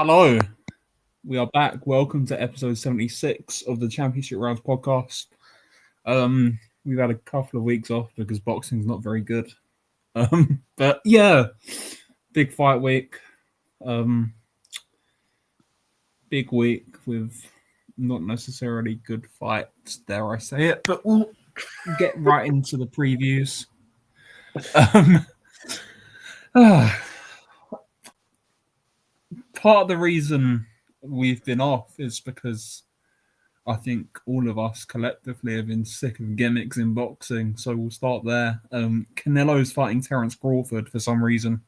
Hello, we are back. Welcome to episode 76 of the Championship Rounds podcast. We've had a couple of weeks off because boxing's not very good. But yeah, big fight week. Big week with not necessarily good fights, dare I say it, but we'll get right into the previews. Part of the reason we've been off is because I think all of us collectively have been sick of gimmicks in boxing, so we'll start there. Canelo's fighting Terence Crawford for some reason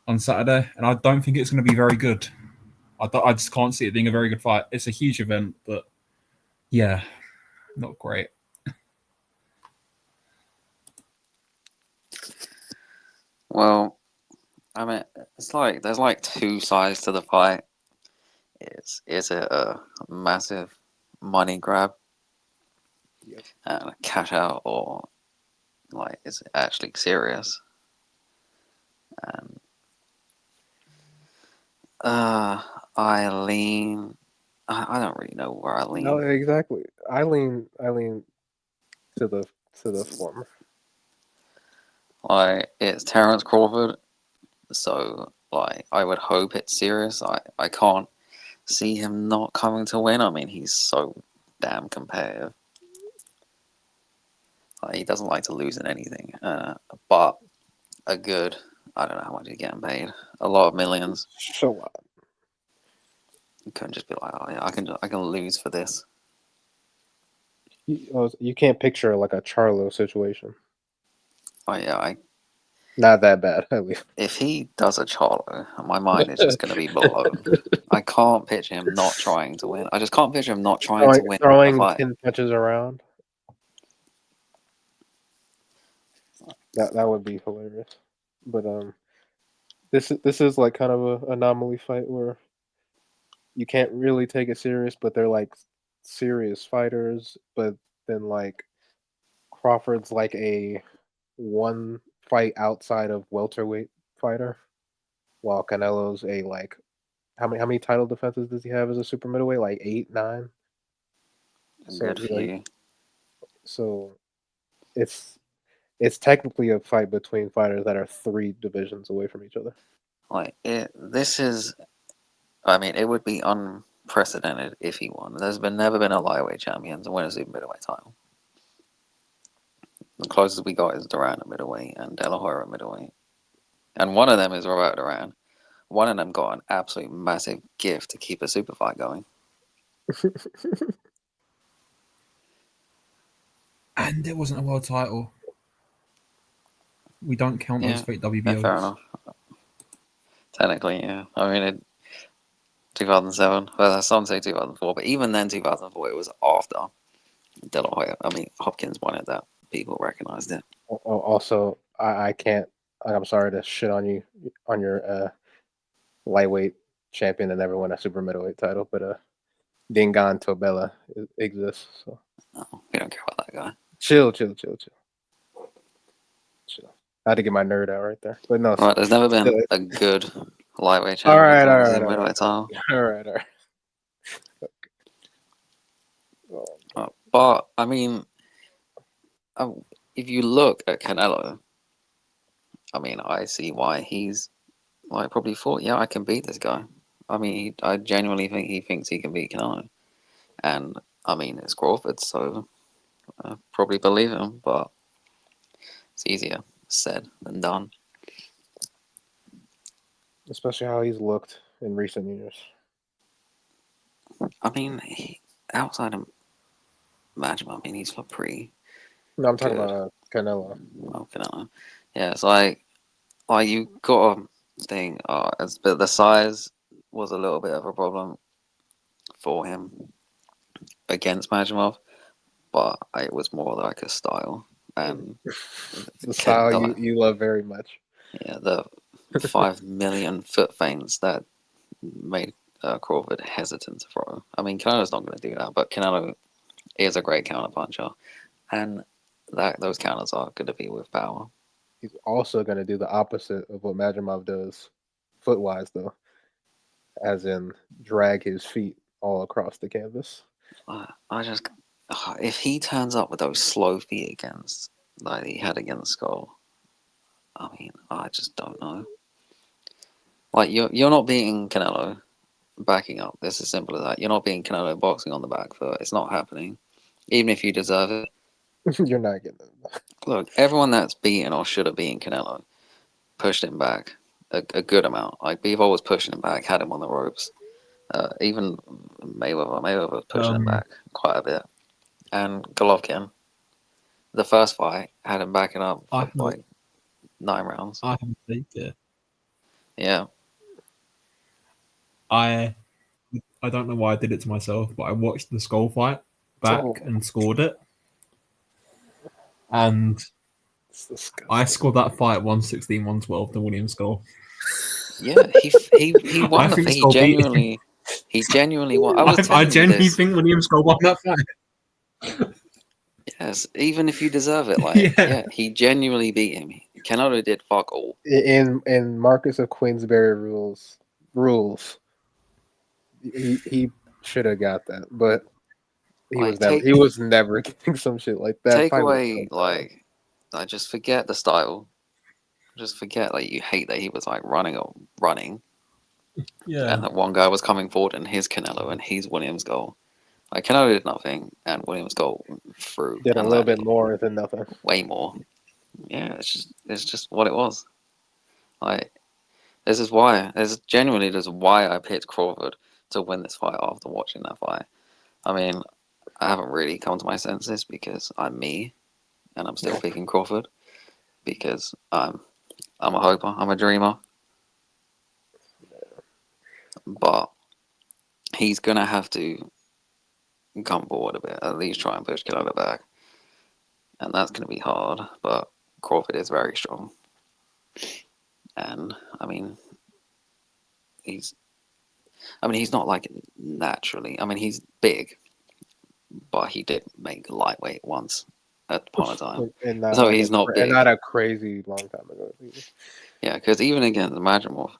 on Saturday, and I don't think it's going to be very good. I just can't see it being a very good fight. It's a huge event, but yeah, not great. Well, I mean, it's like there's like two sides to the fight. Is it a massive money grab and a cash out, or like is it actually serious? And I lean. I don't really know where I lean. No, exactly. I lean to the former. Like it's Terence Crawford, so like I would hope it's serious. I can't see him not coming to win. I mean, he's so damn competitive. Like, he doesn't like to lose in anything. But a good, I don't know how much he's getting paid. A lot of millions. So what? You couldn't just be like, oh yeah, I can lose for this. You can't picture like a Charlo situation. Oh yeah, Not that bad, at least. if he does a Charlo, my mind is just going to be blown. I can't picture him not trying to win. I just can't picture him not trying to win a Throwing fight. 10 punches around. That would be hilarious. But this is like kind of an anomaly fight where you can't really take it serious, but they're like serious fighters. But then like Crawford's like a one fight outside of welterweight fighter, while Canelo's a like how many title defenses does he have as a super middleweight? Like 8, 9. Good for you. So it's technically a fight between fighters that are 3 divisions away from each other. Like this is, I mean, it would be unprecedented if he won. There's never been a lightweight champion to win a super middleweight title. The closest we got is Duran at middleweight and De La Hoya at middleweight, and one of them is Roberto Duran. One of them got an absolute massive gift to keep a super fight going. And it wasn't a world title. We don't count those fake WBOs. Yeah, fair enough. Technically, yeah. I mean, 2007. Well, some say 2004, but even then, 2004, it was after De La Hoya. I mean, Hopkins won it. That people recognized it. Also, I can't. I'm sorry to shit on you on your lightweight champion that never won a super middleweight title, but Dingan Tobella exists. So No, we don't care about that guy. Chill. I had to get my nerd out right there, but no. Right, there's never been a good lightweight champion. All right. Middleweight title. All right. Okay. But I mean, if you look at Canelo, I mean, I see why he's like probably thought, yeah, I can beat this guy. I mean, I genuinely think he thinks he can beat Canelo, and I mean, it's Crawford, so I probably believe him. But it's easier said than done. Especially how he's looked in recent years. I mean, outside of Majima, I mean, he's looked pretty. No, I'm talking about Canelo. Oh, Canelo. Yeah, it's like you got to think, but the size was a little bit of a problem for him against Majimov, but it was more like a style. And the style you love very much. Yeah, the 5 million foot feints that made Crawford hesitant to throw. I mean, Canelo's not going to do that, but Canelo is a great counterpuncher, and those counters are going to be with power. He's also going to do the opposite of what Majimov does foot wise though, as in drag his feet all across the canvas. I just, if he turns up with those slow feet against, like he had against Skull, I mean, I just don't know. Like you're not beating Canelo backing up. It's as simple as that. You're not beating Canelo boxing on the back foot. It's not happening. Even if you deserve it. You're not getting it. Look, everyone that's beaten or should have beaten Canelo pushed him back a good amount. Like Bivol was pushing him back, had him on the ropes. Even Mayweather was pushing him back quite a bit. And Golovkin, the first fight, had him backing up for like 9 rounds. I haven't seen it. Yeah. I don't know why I did it to myself, but I watched the Skull fight back and scored it. And I scored that fight 116-112 to William Skull. Yeah, he won the fight. He genuinely won. I genuinely think William Skull won that fight. Yes, even if you deserve it, like yeah, he genuinely beat him. Canelo did fuck all. In Marcus of Queensberry rules, he should have got that, but he was never getting some shit like that. Take away like, just forget the style. Just forget like you hate that he was like running. Yeah. And that one guy was coming forward and his Canelo and he's Williams' goal. Like Canelo did nothing and Williams' goal through. Did a little bit more than nothing. Way more. Yeah, it's just what it was. Like this is why I picked Crawford to win this fight after watching that fight. I mean, I haven't really come to my senses because I'm me and I'm still picking Crawford because I'm a hoper, I'm a dreamer. But he's gonna have to come forward a bit, at least try and push Canelo back. And that's gonna be hard, but Crawford is very strong. And I mean he's not like naturally, he's big, but he did make lightweight once upon a time. So he's not big. And not a crazy long time ago. Yeah, because even against Majimov,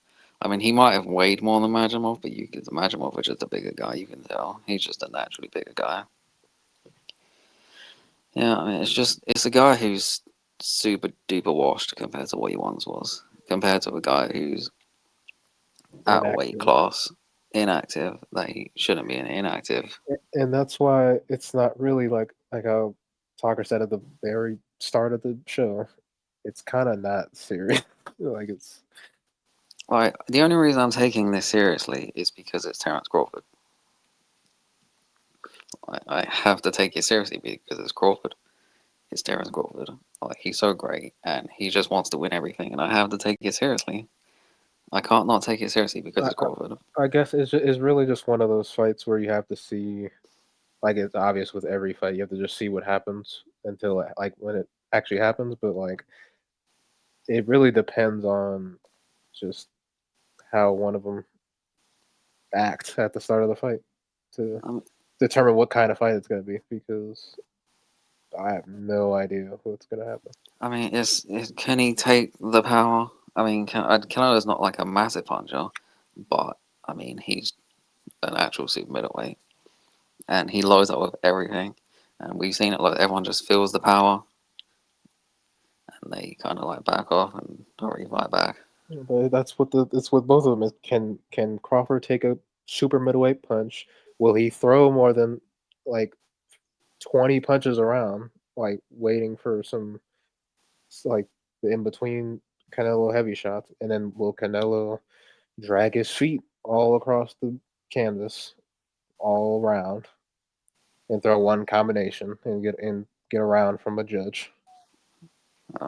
he might have weighed more than Majimov, but Majimov is just a bigger guy, you can tell. He's just a naturally bigger guy. Yeah, it's a guy who's super duper washed compared to what he once was. Compared to a guy who's at a weight class, inactive, that he shouldn't be inactive. And that's why it's not really like how Talker said at the very start of the show. It's kind of not serious. Like it's like the only reason I'm taking this seriously is because it's Terence Crawford. I have to take it seriously because it's Crawford. It's Terence Crawford. Like he's so great and he just wants to win everything, and I have to take it seriously. I can't not take it seriously because it's Crawford. I guess it's really just one of those fights where you have to see, like it's obvious with every fight, you have to just see what happens until like when it actually happens. But like, it really depends on just how one of them acts at the start of the fight to determine what kind of fight it's going to be, because I have no idea what's going to happen. Can he take the power? Canelo's not like a massive puncher, but he's an actual super middleweight, and he loads up with everything, and we've seen it. Like everyone just feels the power, and they kind of like back off and don't really fight back. But it's with both of them. Can Crawford take a super middleweight punch? Will he throw more than like 20 punches around, like waiting for some like the in between Canelo heavy shots, and then will Canelo drag his feet all across the canvas, all around, and throw one combination and get around from a judge?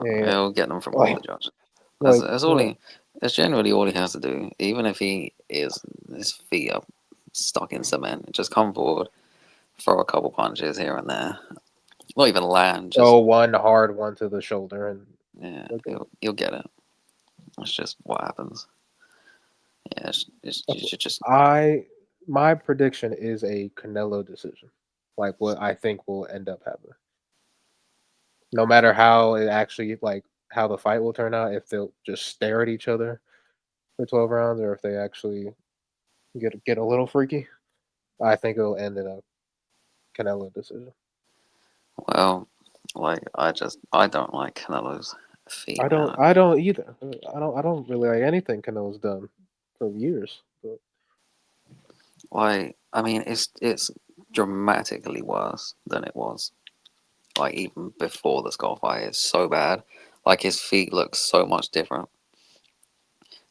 He'll get them from all the judges. That's generally all he has to do. Even if his feet are stuck in cement, just come forward, throw a couple punches here and there. Not even land. Just one hard one to the shoulder, and yeah, you'll get it. That's just what happens. Yeah, my prediction is a Canelo decision, like what I think will end up happening. No matter how it actually how the fight will turn out, if they'll just stare at each other for 12 rounds, or if they actually get a little freaky, I think it'll end in a Canelo decision. Well, like I don't like Canelo's feet. I don't either. I don't really like anything Canelo's done for years. But Like, I mean, it's dramatically worse than it was. Like even before the skull fight, it's so bad. Like his feet look so much different,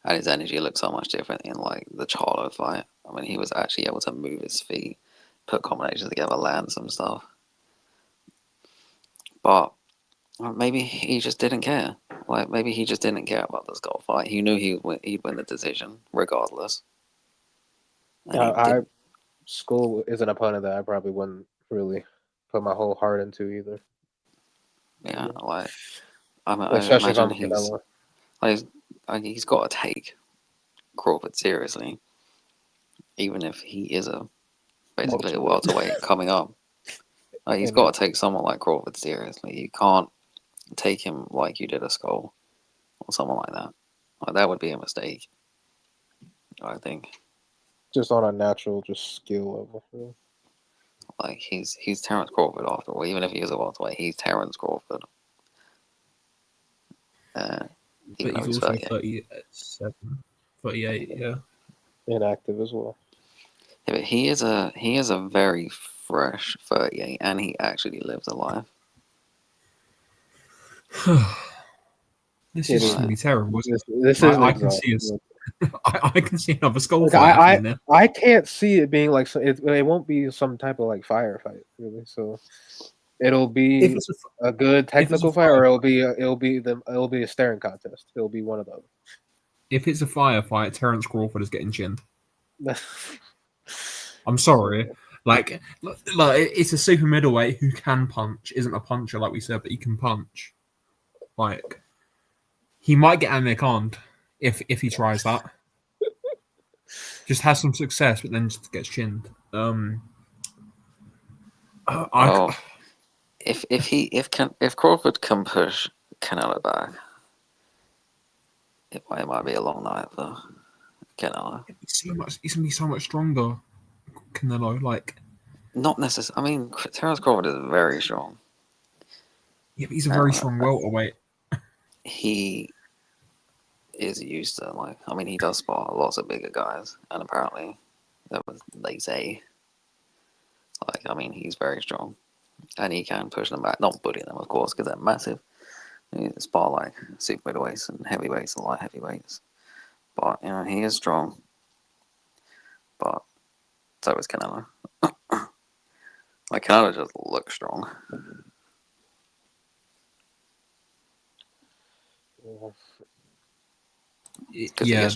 and his energy looks so much different in like the Charlo fight. I mean, he was actually able to move his feet, put combinations together, land some stuff. But maybe he just didn't care. Like maybe he just didn't care about the skull fight. He knew he'd win the decision regardless. And Skull is an opponent that I probably wouldn't really put my whole heart into either. yeah, like Especially if imagine I'm Canelo. he's got to take Crawford seriously, even if he is basically a welterweight coming up. Like, he's got to take someone like Crawford seriously. You can't take him like you did a Skull or someone like that. Like that would be a mistake, I think. Just on a natural, just skill level. Yeah. Like he's Terence Crawford after all. Even if he is a welterweight, he's Terence Crawford. But he's also 37, 38, yeah. Inactive as well. Yeah, but he is a very fresh 38, and he actually lives a life. This is going to be terrible. This is I can see I can see another skull fight in there. I can't see it being like it won't be some type of like firefight really. So it'll be a good technical fight, or it'll be a staring contest. It'll be one of those. If it's a firefight, Terence Crawford is getting chinned. I'm sorry. Like it's a super middleweight who can punch. Isn't a puncher like we said, but he can punch. Like he might get Amir Khan if he tries that. Just has some success, but then just gets chinned. If Crawford can push Canelo back, it might be a long night for Canelo. He's gonna be so much stronger, Canelo. Like, not necessarily. I mean, Terence Crawford is very strong. Yeah, but he's a very strong welterweight. He is used to he does spar lots of bigger guys, and apparently, they say, he's very strong, and he can push them back. Not bully them, of course, because they're massive. He spar like super middleweights and heavyweights and light heavyweights, but he is strong. But so is Canelo. Canelo just looks strong. Yeah,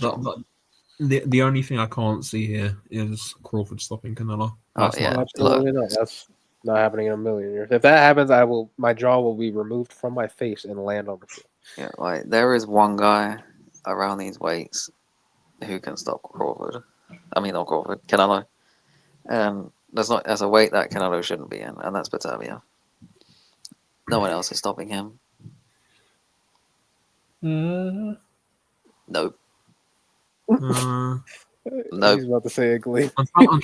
the only thing I can't see here is Crawford stopping Canelo. Absolutely not. That's not happening in a million years. If that happens, my jaw will be removed from my face and land on the floor. Yeah, there is one guy around these weights who can stop Crawford. I mean, not Crawford, Canelo. And there's a weight that Canelo shouldn't be in, and that's Batavia. No one else is stopping him. Nope. Nope. He's about to say it, Glee. I'm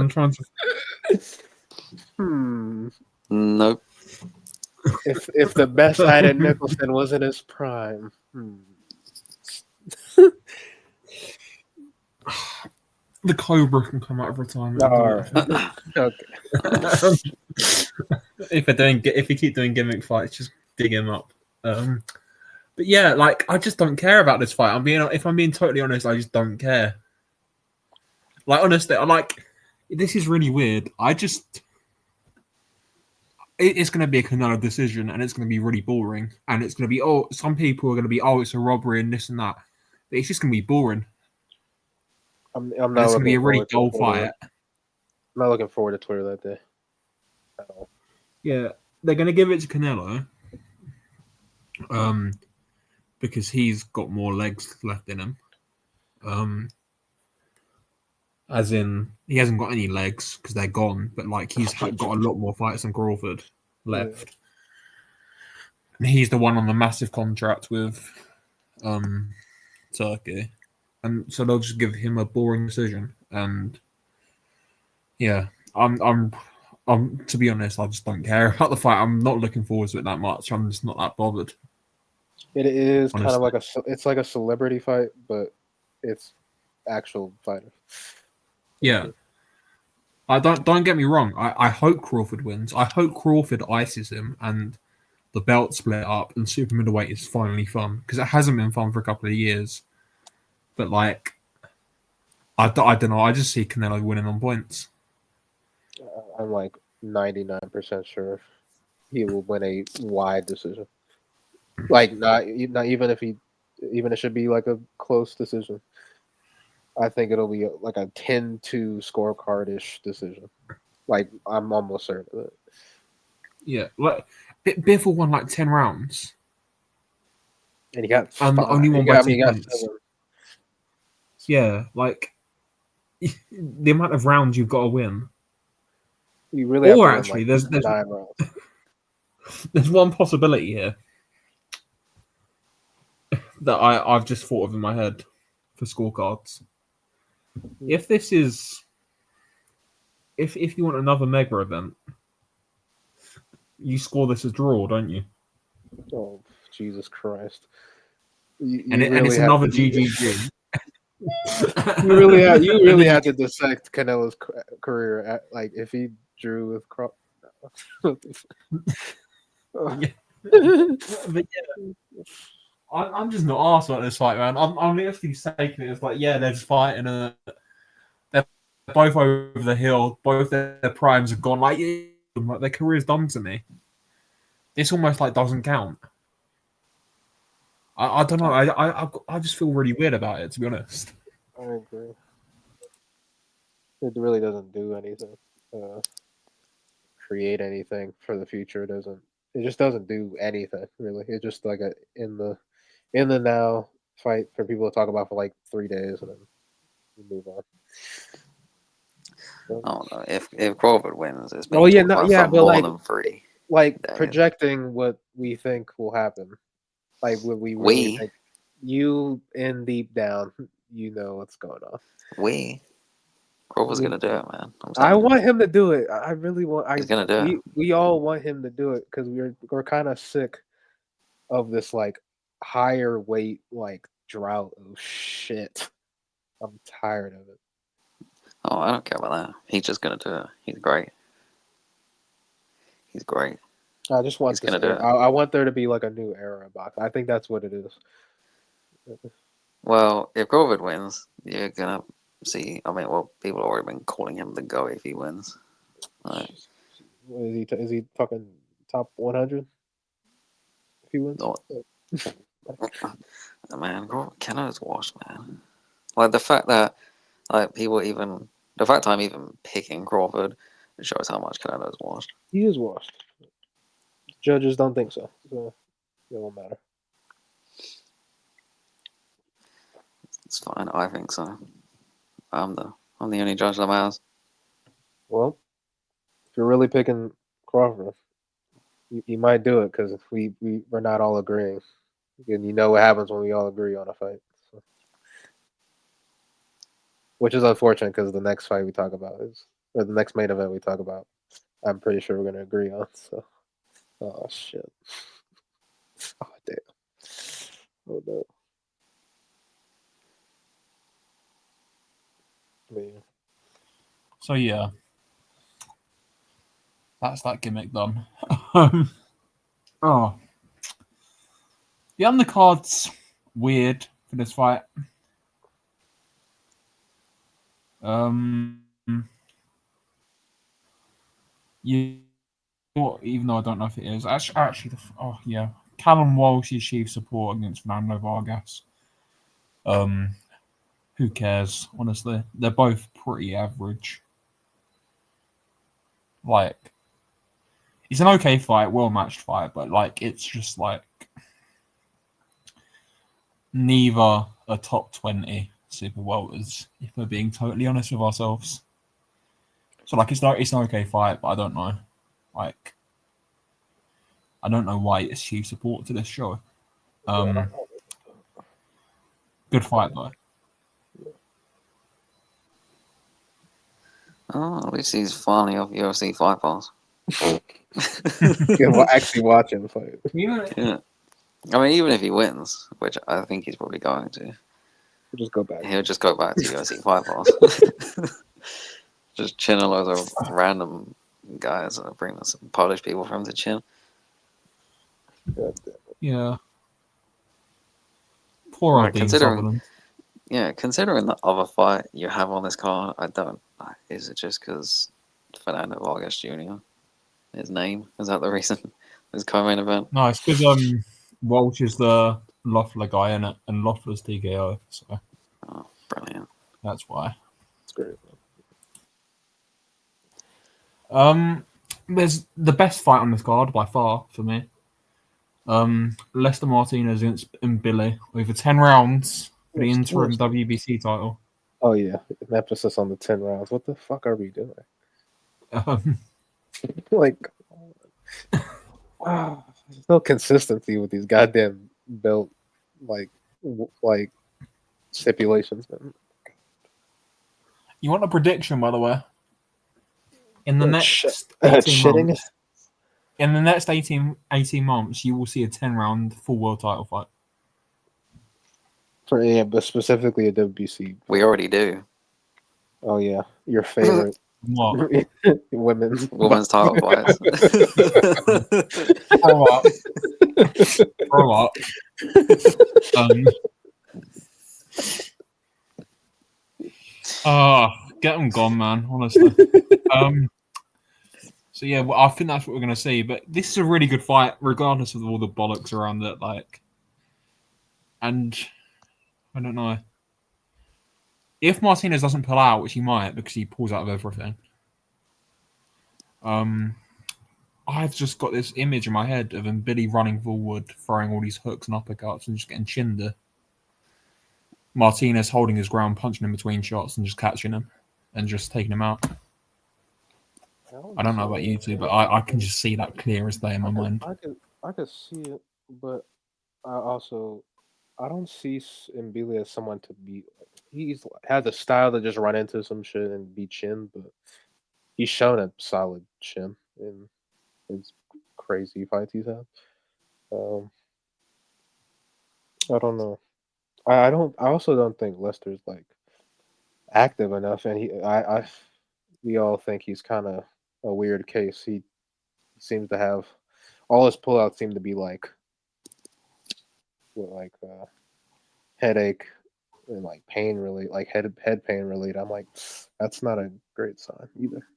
trying to. Nope. If the best Aiden Nicholson was in his prime. The Cobra can come out of retirement. Okay. If we keep doing gimmick fights, just dig him up. But yeah, I just don't care about this fight. If I'm being totally honest, I just don't care. Honestly, this is really weird. It's going to be a Canelo decision, and it's going to be really boring. And it's going to be some people are going to be it's a robbery and this and that. But it's just going to be boring. I'm not. It's going to be a really dull fight. I'm not looking forward to Twitter that day at all. Yeah, they're going to give it to Canelo. Because he's got more legs left in him. As in, he hasn't got any legs because they're gone, but he's got a lot more fights than Crawford left. Yeah. And he's the one on the massive contract with Turkey, and so they'll just give him a boring decision. And yeah, I'm to be honest, I just don't care about the fight. I'm not looking forward to it that much. I'm just not that bothered. It is kind of Honestly. it's like a celebrity fight, but it's actual fighter. Yeah. I don't get me wrong. I hope Crawford wins. I hope Crawford ices him and the belt split up and super middleweight is finally fun because it hasn't been fun for a couple of years. But like, I don't know. I just see Canelo winning on points. I'm like 99% sure he will win a wide decision. Like not even if it should be like a close decision. I think it'll be like a 10-2 scorecard-ish decision. Like I'm almost certain of it. Yeah, like Biffle won like 10 rounds, And he got only won by 2 points. 7. Yeah, like the amount of rounds you've got to win. You really have to win actually, like there's 9 rounds. There's one possibility here that I've just thought of in my head for scorecards. If this is, if you want another mega event, you score this as draw, don't you? Oh Jesus Christ! And it's another GGG. You really have to dissect Canelo's career. Like if he drew with Crawford. But yeah, I'm just not arsed about this fight, man. I'm literally taking it as like, yeah, they're just fighting. They're both over the hill. Both their primes are gone. Like their career's done to me. This almost like doesn't count. I don't know. I just feel really weird about it, to be honest. I agree. It really doesn't do anything. Create anything for the future. It just doesn't do anything really. It's just like a in the now fight for people to talk about for like 3 days and then we move on. I don't know if Crawford wins. It's been but more like than 3. Like days. projecting what we think will happen. Like what we really think. You in deep down, you know what's going on. Crawford's gonna do it, man. I want him to do it. I really want. He's gonna do it. We all want him to do it because we're kind of sick of this like higher weight like drought of shit. I'm tired of it. Oh, I don't care about that. He's just gonna do it. He's great. He's great. I just want this. I want there to be like a new era of boxing. I think that's what it is. Well, if Crawford wins, you're gonna see. I mean, well, people have already been calling him the GOAT if he wins. Right. Is he talking top 100? If he wins, man, Canelo's washed, man. Like the fact that I'm even picking Crawford, it shows how much Canelo's washed. He is washed. Judges don't think so it won't matter. It's fine. I think so. I'm the only judge that matters. Well, if you're really picking Crawford, you might do it because we're not all agreeing, and you know what happens when we all agree on a fight. So. Which is unfortunate because the next fight we talk about or the next main event we talk about, I'm pretty sure we're going to agree on. So, oh shit, oh damn, oh no. Man. So yeah, that's that gimmick done. Oh, the undercard's weird for this fight. Even though I don't know if it is actually Callum Walsh achieved support against Fernando Vargas. Who cares? Honestly, they're both pretty average. Like, it's an okay fight, well-matched fight, but like, it's just like neither a top 20 super welters, if we're being totally honest with ourselves. So like, it's an okay fight, but I don't know. Like, I don't know why it's huge support to this show. Good fight though. Oh, at least he's finally off UFC Fight Pass. Yeah, actually watching the fight. Yeah. I mean, even if he wins, which I think he's probably going to, We'll just go back. he'll just go back to UFC Fight Pass. Just chin a load of random guys and bring some Polish people from the chin. Yeah. Poor Right, old Dean considering- Sutherland. Yeah, considering the other fight you have on this card, I don't. Is it just because Fernando Vargas Jr. His name is that the reason? His co-main event. No, it's because Walsh is the Loeffler guy in it, and Loeffler's TKO, so Oh, brilliant! that's why. It's great. There's the best fight on this card by far for me. Lester Martinez against Billy over 10 rounds for the interim WBC title. Oh yeah, an emphasis on the 10 rounds. What the fuck are we doing? Like, there's no consistency with these goddamn belt like stipulations, man. You want a prediction, by the way? In the next 18 months, you will see a 10-round full world title fight. But specifically a WBC. We already do. Oh yeah, your favorite What? women's title fights. Grow up. Get them gone, man. Honestly. So yeah, well, I think that's what we're gonna see. But this is a really good fight, regardless of all the bollocks around it. Like, and I don't know if Martinez doesn't pull out, which he might because he pulls out of everything. I've just got this image in my head of him Billy running forward, throwing all these hooks and uppercuts, and just getting chinned. Martinez holding his ground, punching in between shots, and just catching him and just taking him out. I don't know about you two, but I can just see that clear as day in my mind. I could see it, but I don't see Mbili as someone to be. He has a style to just run into some shit and be chin, but he's shown a solid chin in his crazy fights he's had. I don't know. I also don't think Lester's like active enough, and we all think he's kind of a weird case. He seems to have all his pullouts seem to be like headache and like pain related, like head pain related. I'm like, that's not a great sign either.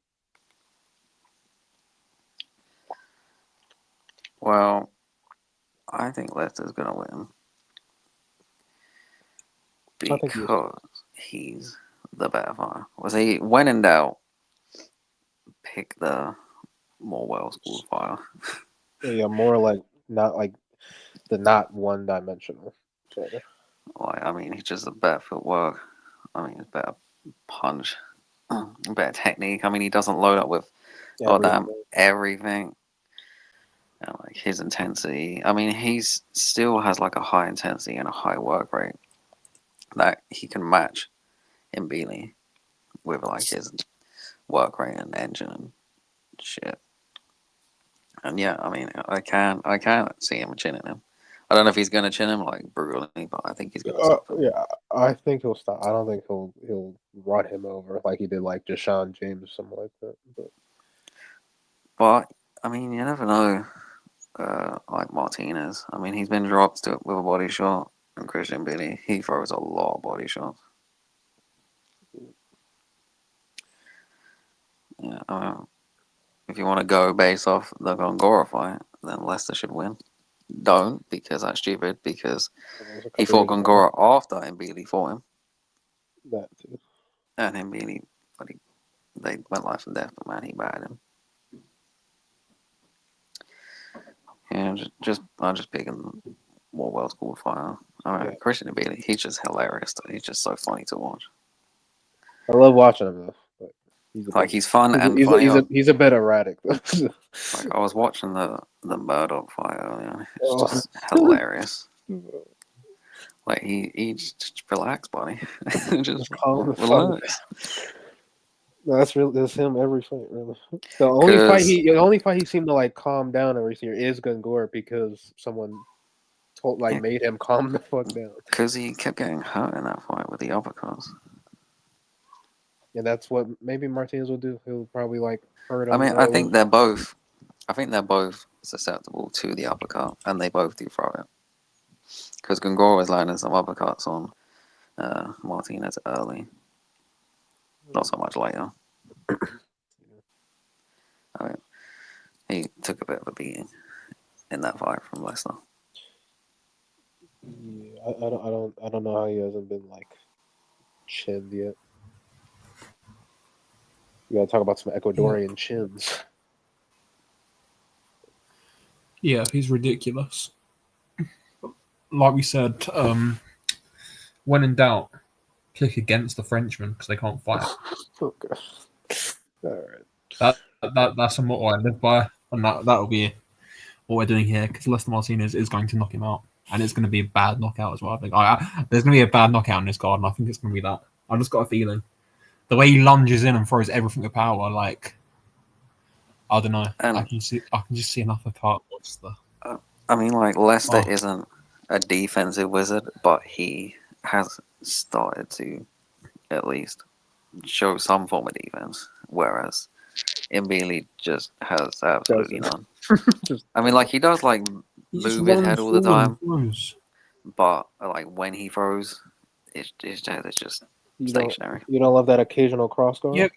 Well, I think Lester's gonna win because he's the better fighter. When in doubt, pick the more well-schooled fighter. Yeah, more like not one-dimensional fighter. Like, I mean, he's just a better footwork. I mean, it's better punch, better technique. I mean, he doesn't load up with everything. And like his intensity. I mean, he's still has like a high intensity and a high work rate that he can match in Bealey with like his work rate and engine and shit. And yeah, I mean, I can see him chinning him. I don't know if he's gonna chin him like brutally, but I think he's gonna stop him. Yeah, I think he'll stop. I don't think he'll run him over like he did like Deshaun James or something like that. But I mean, you never know. Like Martinez, I mean, he's been dropped with a body shot, and Christian Billy, he throws a lot of body shots. Yeah, if you want to go based off the Gongora fight, then Leicester should win. Don't, because that's stupid, because he fought Gongora after Mbili fought him. That too. And Mbili, they went life and death, but man, he battered him. Yeah, I'm just picking more well-schooled fighter. All right, Christian Mbili, he's just hilarious. He's just so funny to watch. I love watching him though. He's fun and funny. He's a bit erratic though. Like I was watching the Murdoch fight earlier. It's just hilarious. Like he just relax, buddy. Just calm the fuck relax. No, that's him every fight, really. The only fight he seemed to like calm down every year is Gungor because someone made him calm the fuck down. Because he kept getting hurt in that fight with the uppercuts. And that's what maybe Martinez will do. He'll probably like hurt him. I mean, I think they're both susceptible to the uppercut, and they both do throw it. Because Gungor was landing some uppercuts on Martinez early, not so much later. I mean, he took a bit of a beating in that fight from Leicester. Yeah, I don't know how he hasn't been like chinned yet. You gotta talk about some Ecuadorian chins. Yeah, he's ridiculous. Like we said, when in doubt, kick against the Frenchman because they can't fight. Okay. All right. That's a motto I live by, and that'll be what we're doing here because Lester Martinez is going to knock him out, and it's going to be a bad knockout as well. I think there's going to be a bad knockout in this card, and I think it's going to be that. I just got a feeling the way he lunges in and throws everything with power, like I don't know. I can just see enough of part. What's the? I mean, like Leicester isn't a defensive wizard, but he has started to at least show some form of defense, whereas Mbili just has absolutely none. I mean, like he does like move his head all the time, but like when he throws, his head is just stationary. You don't love that occasional cross guard? Yeah.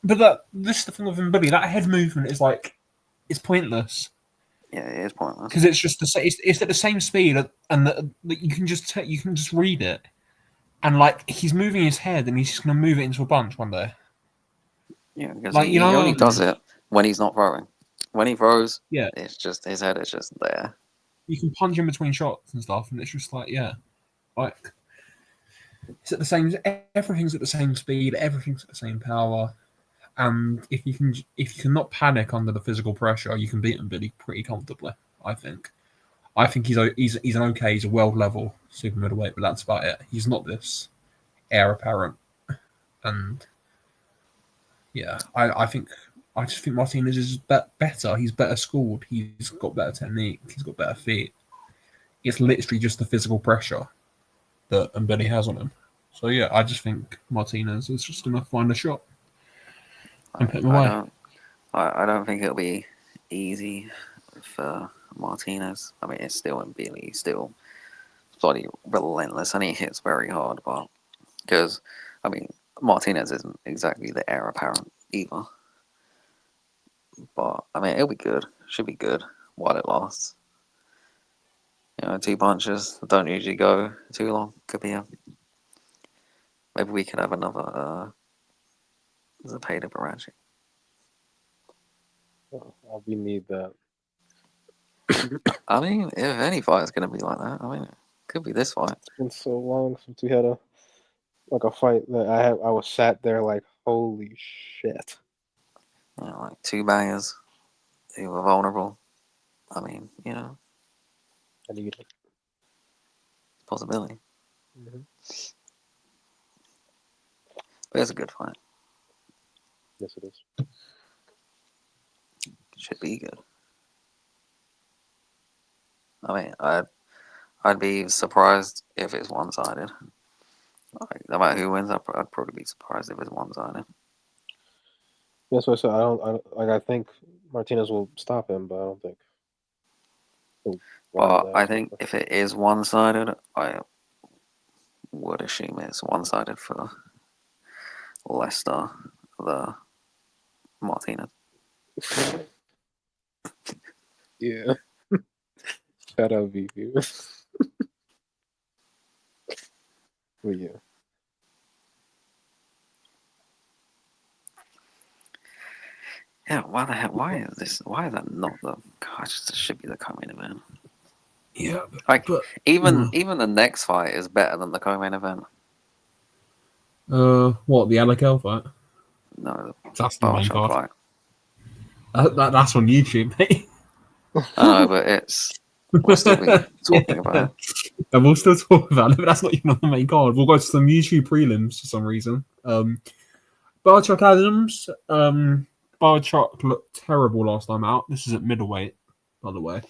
But this is the thing with Mbili. That head movement is like, it's pointless. Yeah, it is pointless because it's just it's at the same speed, and you can just read it, and like he's moving his head, and he's just gonna move it into a bunch one day. Yeah, because like, he only does it when he's not throwing. When he throws, it's just his head is just there. You can punch in between shots and stuff, and it's just like like it's at the same. Everything's at the same speed. Everything's at the same power. And if you can not panic under the physical pressure, you can beat Mbili pretty comfortably. I think he's a world level super middleweight, but that's about it. He's not this heir apparent, and I just think Martinez is better. He's better schooled. He's got better technique. He's got better feet. It's literally just the physical pressure that Mbili has on him. So I just think Martinez is just gonna find a shot. I don't think it'll be easy for Martinez. I mean, it's still Mbili, still bloody relentless, and he hits very hard. But because I mean, Martinez isn't exactly the heir apparent either. But I mean, it'll be good. Should be good while it lasts. 2 punches don't usually go too long. Could be maybe we could have another. Zepeda Barachi. We need that. I mean, if any fight is going to be like that, I mean, it could be this fight. It's been so long since we had a fight that I was sat there like, holy shit. Like 2 bangers who were vulnerable. I mean, I need it. Possibility. Mm-hmm. But it's a good fight. Yes, it is. Should be good. I mean, I'd be surprised if it's one-sided. Like, no matter who wins, I'd probably be surprised if it's one-sided. Yes, yeah, so I think Martinez will stop him, but I don't think. Well, I think if it is one-sided, I would assume it's one-sided for Leicester, the Martinez. Yeah. Shout out VP. Well, yeah. Yeah, why the hell? Why is that not the? Gosh, this should be the co-main event. Yeah, even the next fight is better than the co-main event. What, the Alakel fight? No, that's the main card. Fight. That's on YouTube, mate. I know, but it's we'll still be talking about it. And we'll still talk about it, but that's not even on the main card. We'll go to some YouTube prelims for some reason. Barchuk Adams. Barchuk looked terrible last time out. This is at middleweight, by the way.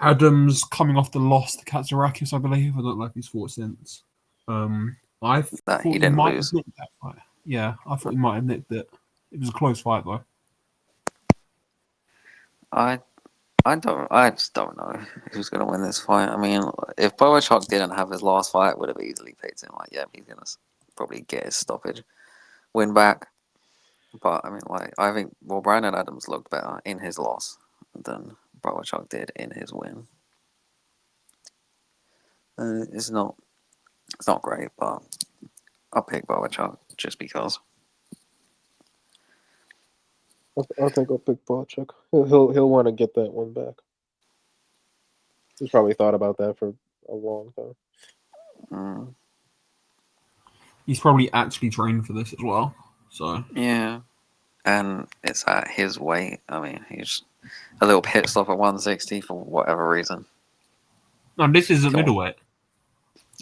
Adams coming off the loss to Katsarakis, I believe. I don't know if he's fought since. I thought He he didn't might lose. have nicked that fight. Yeah, I thought he might have nicked it. It was a close fight, though. I just don't know who's gonna win this fight. I mean, if Boachuk didn't have his last fight, would have easily picked him. Like, yeah, he's gonna probably get his stoppage win back. But I mean, like, I think Brandon Adams looked better in his loss than Boachuk did in his win. It's not great, but I'll pick Boachuk just because. I think I'll pick Barchuk. He'll want to get that one back. He's probably thought about that for a long time. He's probably actually trained for this as well. So Yeah, and it's at his weight. I mean, he's a little pit stop at 160 for whatever reason. no, this is at middleweight.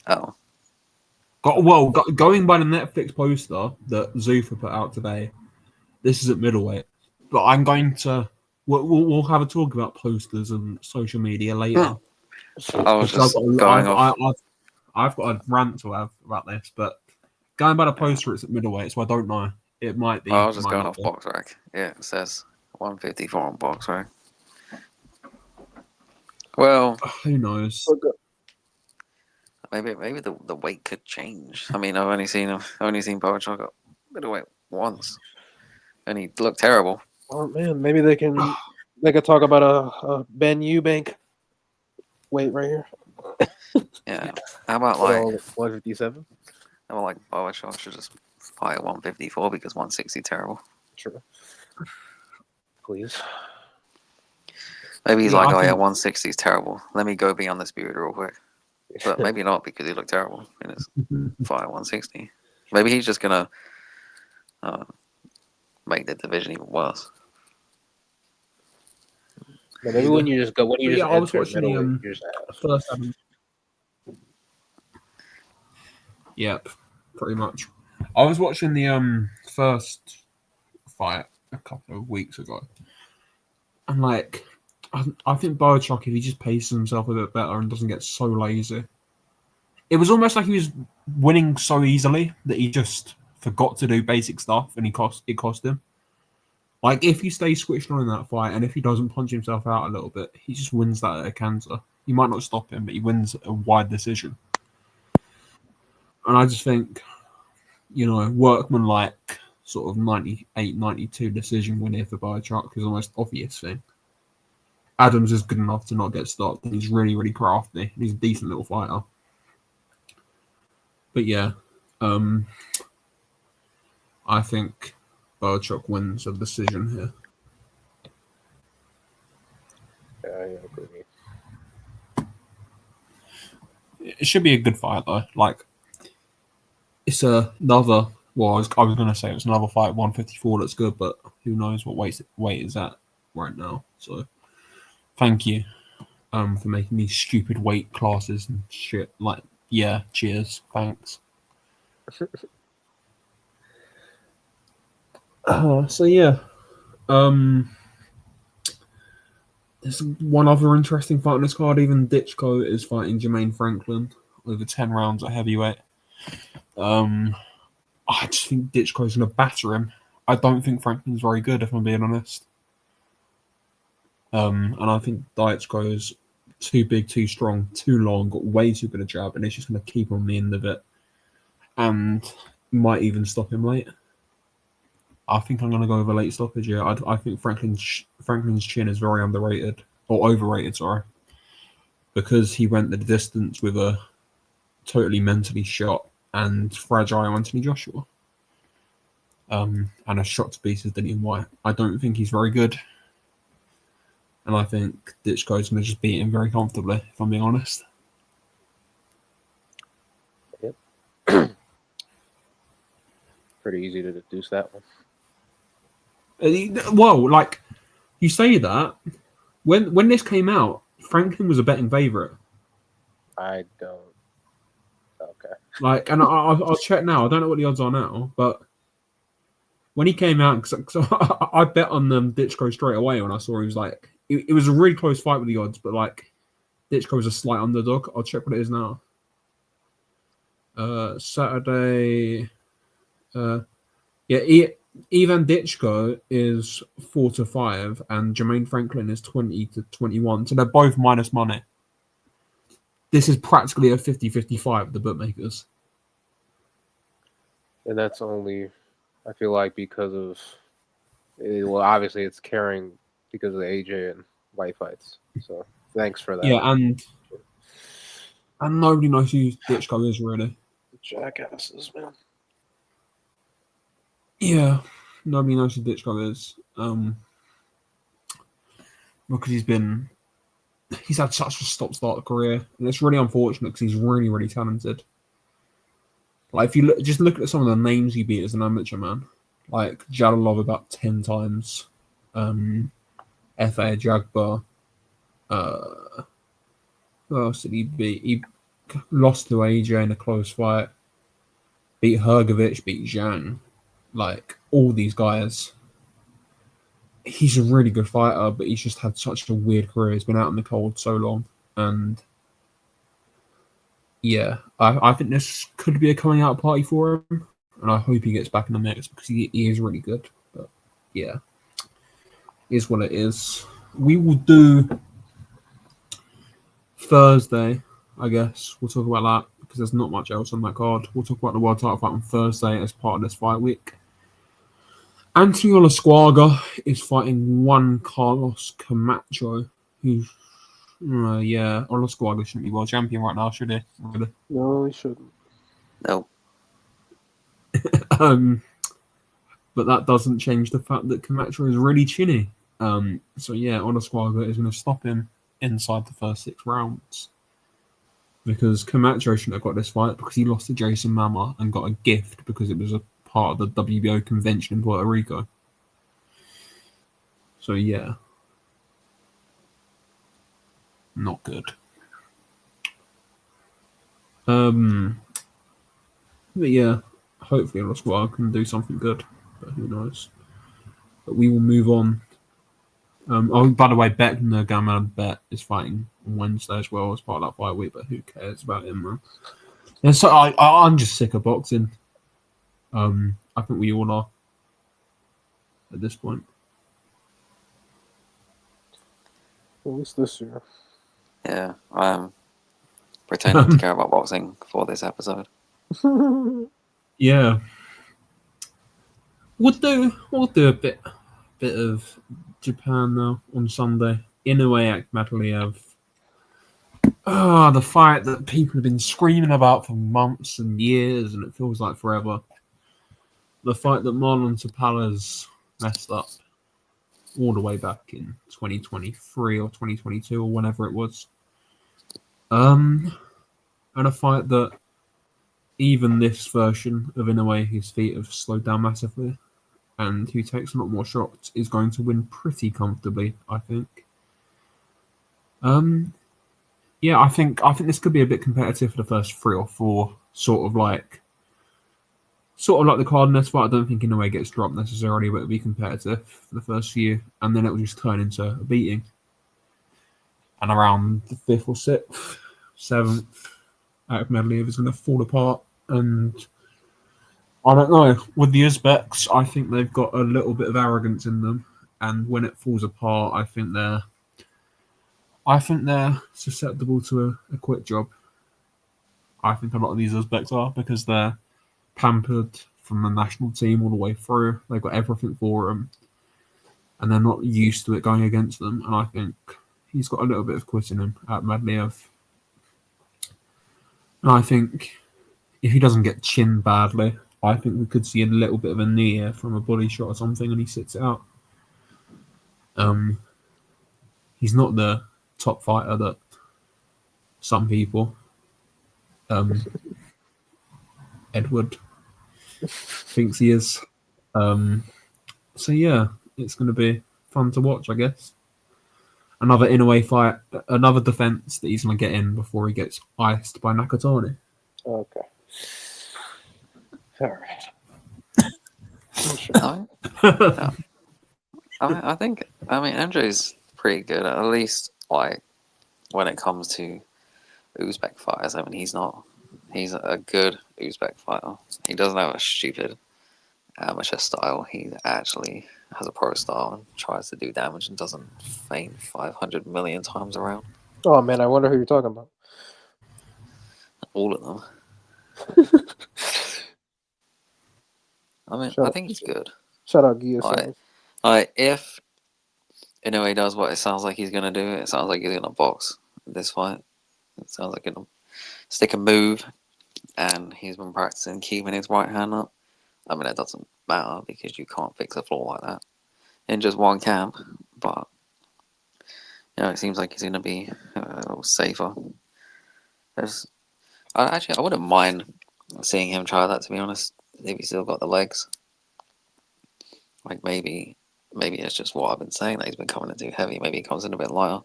Oh, Going by the Netflix poster that Zuffa put out today, this is at middleweight. But I'm going to. We'll have a talk about posters and social media later. I was just going off. I've got a rant to have about this, but going by the poster, it's at middleweight, so I don't know. It might be. I was just going off BoxRec. Yeah, it says 154 on BoxRec. Well, who knows? Maybe the weight could change. I mean, I've only seen Boachuk at middleweight once, and he looked terrible. Oh man, maybe they could talk about a Ben Eubank weight right here. Yeah. How about like 157? How about like Boachuk should just fight at 154 because 160 terrible. Sure. Please. Maybe he's 160 is terrible. Let me go be undisputed real quick. But maybe not because he looked terrible in his fight at 160. Maybe he's just gonna make the division even worse. Yeah, maybe when you just go, I was watching the first Adams. Yep, pretty much. I was watching the first fight a couple of weeks ago, and like, I think Boachuk, if he just paces himself a bit better and doesn't get so lazy, it was almost like he was winning so easily that he just forgot to do basic stuff, and it cost him. Like, if he stays switched on in that fight, and if he doesn't punch himself out a little bit, he just wins that at a canter. You might not stop him, but he wins a wide decision. And I just think, workman like sort of 98, 92 decision winner for Boachuk is the most obvious thing. Adams is good enough to not get stopped, and he's really, really crafty. He's a decent little fighter. But yeah, I think Boachuk wins a decision here. Yeah, I agree. It should be a good fight though. Like, it's another. Well, I was going to say it's another fight, 154. That's good, but who knows what weight is at right now? So, thank you, for making these stupid weight classes and shit. Like, yeah, cheers, thanks. So yeah, there's one other interesting fight on this card. Even Ditchko is fighting Jermaine Franklin over 10 rounds at heavyweight. I just think Ditchko's going to batter him. I don't think Franklin's very good, if I'm being honest. And I think Ditchko's too big, too strong, too long, got way too good a jab, and it's just going to keep on the end of it. And might even stop him late. I think I'm going to go with a late stoppage here. I think Franklin's chin is very underrated, or overrated, sorry. Because he went the distance with a totally mentally shot and fragile Anthony Joshua. And a shot to pieces Dillian White. I don't think he's very good. And I think Ditchko's going to just beat him very comfortably, if I'm being honest. Yep. Pretty easy to deduce that one. Well, like, you say that, when this came out, Franklin was a betting favourite. I don't. Okay. Like, and I'll check now. I don't know what the odds are now, but when he came out, because I bet on Ditchko straight away when I saw he was like, it was a really close fight with the odds, but like Ditchko was a slight underdog. I'll check what it is now. Saturday. Ivan Ditchko is 4-5, and Jermaine Franklin is 20-21. So they're both minus money. This is practically a 50-50 fight with the bookmakers. And that's only, I feel like, because of, well, obviously it's carrying because of the AJ and White fights. So thanks for that. Yeah, and nobody knows who Ditchko is, really. Jackasses, man. Yeah, nobody knows who Ditchko is. Because he's had such a stop-start career, and it's really unfortunate because he's really, really talented. Like, if you look at some of the names he beat as an amateur, man, like Jalilov about 10 times, F.A. Jagbar, who else did he beat? He lost to AJ in a close fight, beat Hergovich, beat Zhang, like, all these guys. He's a really good fighter, but he's just had such a weird career. He's been out in the cold so long, and yeah, I think this could be a coming out party for him, and I hope he gets back in the mix because he is really good. But yeah, is what it is. We will do Thursday, I guess. We'll talk about that because there's not much else on that card. We'll talk about the world title fight on Thursday as part of this fight week. Anthony Olasquaga is fighting Juan Carlos Camacho, who's Olasquaga shouldn't be world champion right now, should he? Really? No, he shouldn't. No. But that doesn't change the fact that Camacho is really chinny. So yeah, Olasquaga is going to stop him inside the first 6 rounds. Because Camacho shouldn't have got this fight because he lost to Jason Mama and got a gift because it was a part of the WBO convention in Puerto Rico. So yeah. Not good. But yeah, hopefully Olasquaga can do something good, but who knows. But we will move on. By the way, Beck Nurmagomedov is fighting on Wednesday as well as part of that fight week, but who cares about him, man? And so I'm just sick of boxing. I think we all are at this point. At least this year. Yeah, I'm pretending to care about boxing for this episode. Yeah, we'll do a bit of Japan now on Sunday. Inoue Akhmadaliev. The fight that people have been screaming about for months and years, and it feels like forever. The fight that Marlon Tapala's messed up all the way back in 2023 or 2022 or whenever it was. And a fight that even this version of Inoue, his feet have slowed down massively, and who takes a lot more shots, is going to win pretty comfortably, I think. Yeah, I think this could be a bit competitive for the first 3 or 4, sort of like the card in this fight. I don't think Inoue gets dropped necessarily, but it'll be competitive for the first few, and then it'll just turn into a beating. And around the 5th or 6th, 7th, Akhmadaliev is going to fall apart, and I don't know. With the Uzbeks, I think they've got a little bit of arrogance in them, and when it falls apart, I think they're susceptible to a quick job. I think a lot of these Uzbeks are, because they're pampered from the national team all the way through. They've got everything for them, and they're not used to it going against them. And I think he's got a little bit of quit in him at Akhmadaliev. And I think if he doesn't get chinned badly, I think we could see a little bit of a knee from a body shot or something, and he sits it out. He's not the top fighter that some people, Edward, thinks he is. So yeah, it's going to be fun to watch, I guess. another Inoue fight, another defense that he's going to get in before he gets iced by Nakatani. Okay. All right. I'm sure. I think MJ's pretty good, at least like when it comes to Uzbek fighters. I mean, he's a good Uzbek fighter. He doesn't have a stupid amateur style. He actually has a pro style and tries to do damage and doesn't faint 500 million times around. Oh man, I wonder who you're talking about. All of them. I mean, I think he's good. Shout out Gia. If Inoue does what it sounds like he's gonna do, it sounds like he's gonna box this fight. It sounds like he'll stick a move, and he's been practicing keeping his right hand up. I mean, it doesn't matter because you can't fix a flaw like that in just one camp. But it seems like he's gonna be a little safer. I wouldn't mind seeing him try that, to be honest. If he's still got the legs, like maybe it's just what I've been saying that he's been coming in too heavy. Maybe he comes in a bit lighter,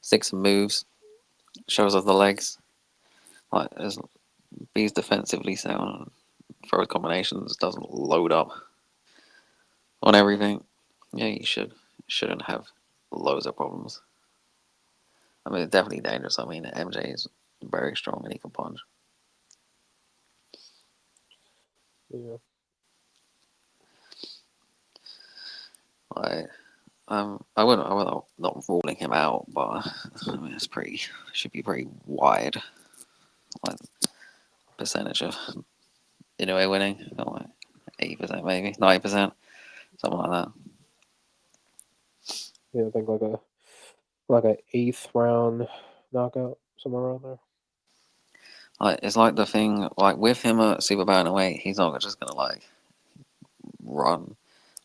sticks some moves, shows off the legs. Like be's defensively sound, throws combinations, doesn't load up on everything. Yeah, you shouldn't have loads of problems. I mean, it's definitely dangerous. I mean, MJ is very strong and he can punch. Yeah. I wouldn't, not ruling him out, but I mean, should be pretty wide, like percentage of Inoue winning, like 80% maybe, 90%, something like that. Yeah, I think like a 8th round knockout, somewhere around there. Like it's like the thing, like with him at super bantamweight, he's not just gonna like run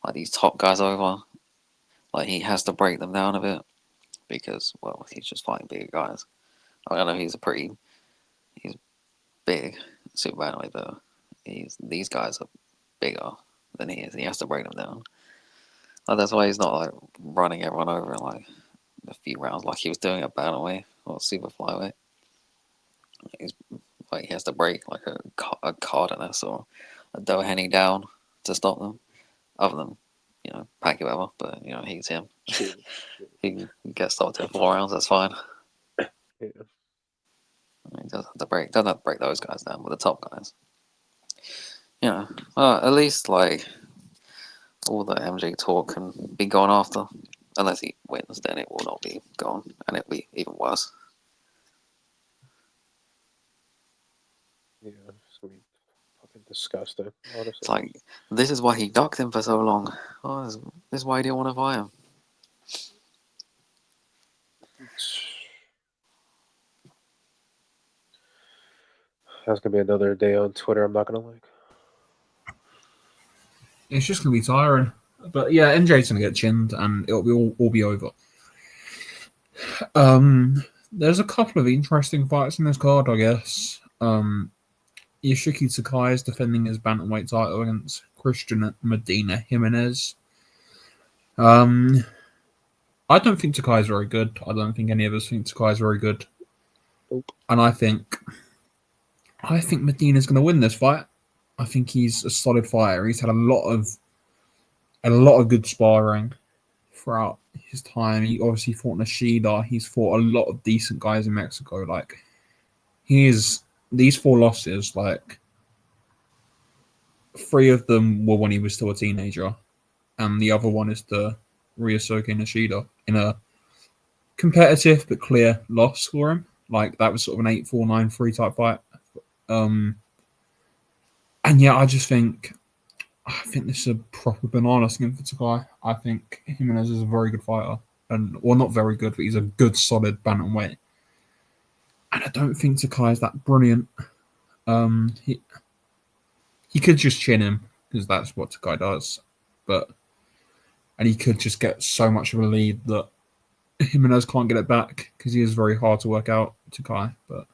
like these top guys over. Like he has to break them down a bit because he's just fighting bigger guys. I know he's big super bantamweight, but these guys are bigger than he is. He has to break them down. Like that's why he's not like running everyone over in like a few rounds like he was doing at bantamweight or super flyweight. He's like he has to break like a Cardenas or a Doheny down to stop them. Other than Pacquiao, but he's him. He gets stopped in 4 rounds. That's fine. Yeah. I mean, doesn't have to break those guys down, but the top guys. At least like all the MJ talk can be gone after. Unless he wins, then it will not be gone, and it'll be even worse. Yeah, it's gonna be fucking disgusting. Honestly. It's like this is why he ducked him for so long. Oh, this is why he didn't want to fight him. That's gonna be another day on Twitter I'm not gonna like. It's just gonna be tiring. But yeah, MJ's gonna get chinned and it'll be all be over. There's a couple of interesting fights in this card, I guess. Yoshiki Sakai is defending his bantamweight title against Christian Medina Jimenez. I don't think Sakai is very good. I don't think any of us think Sakai is very good. Nope. And I think Medina's going to win this fight. I think he's a solid fighter. He's had a lot of good sparring throughout his time. He obviously fought Nishida. He's fought a lot of decent guys in Mexico. Like these 4 losses, like 3 of them were when he was still a teenager, and the other one is the Ryosuke Nishida in a competitive but clear loss for him. Like that was sort of an 8-4, 9-3 type fight. And yeah, I think this is a proper banana skin for Sakai. I think Jimenez is a very good fighter. Not very good, but he's a good, solid bantamweight. And I don't think Sakai is that brilliant. He could just chin him, because that's what Sakai does. And he could just get so much of a lead that Jimenez can't get it back, because he is very hard to work out, Sakai. But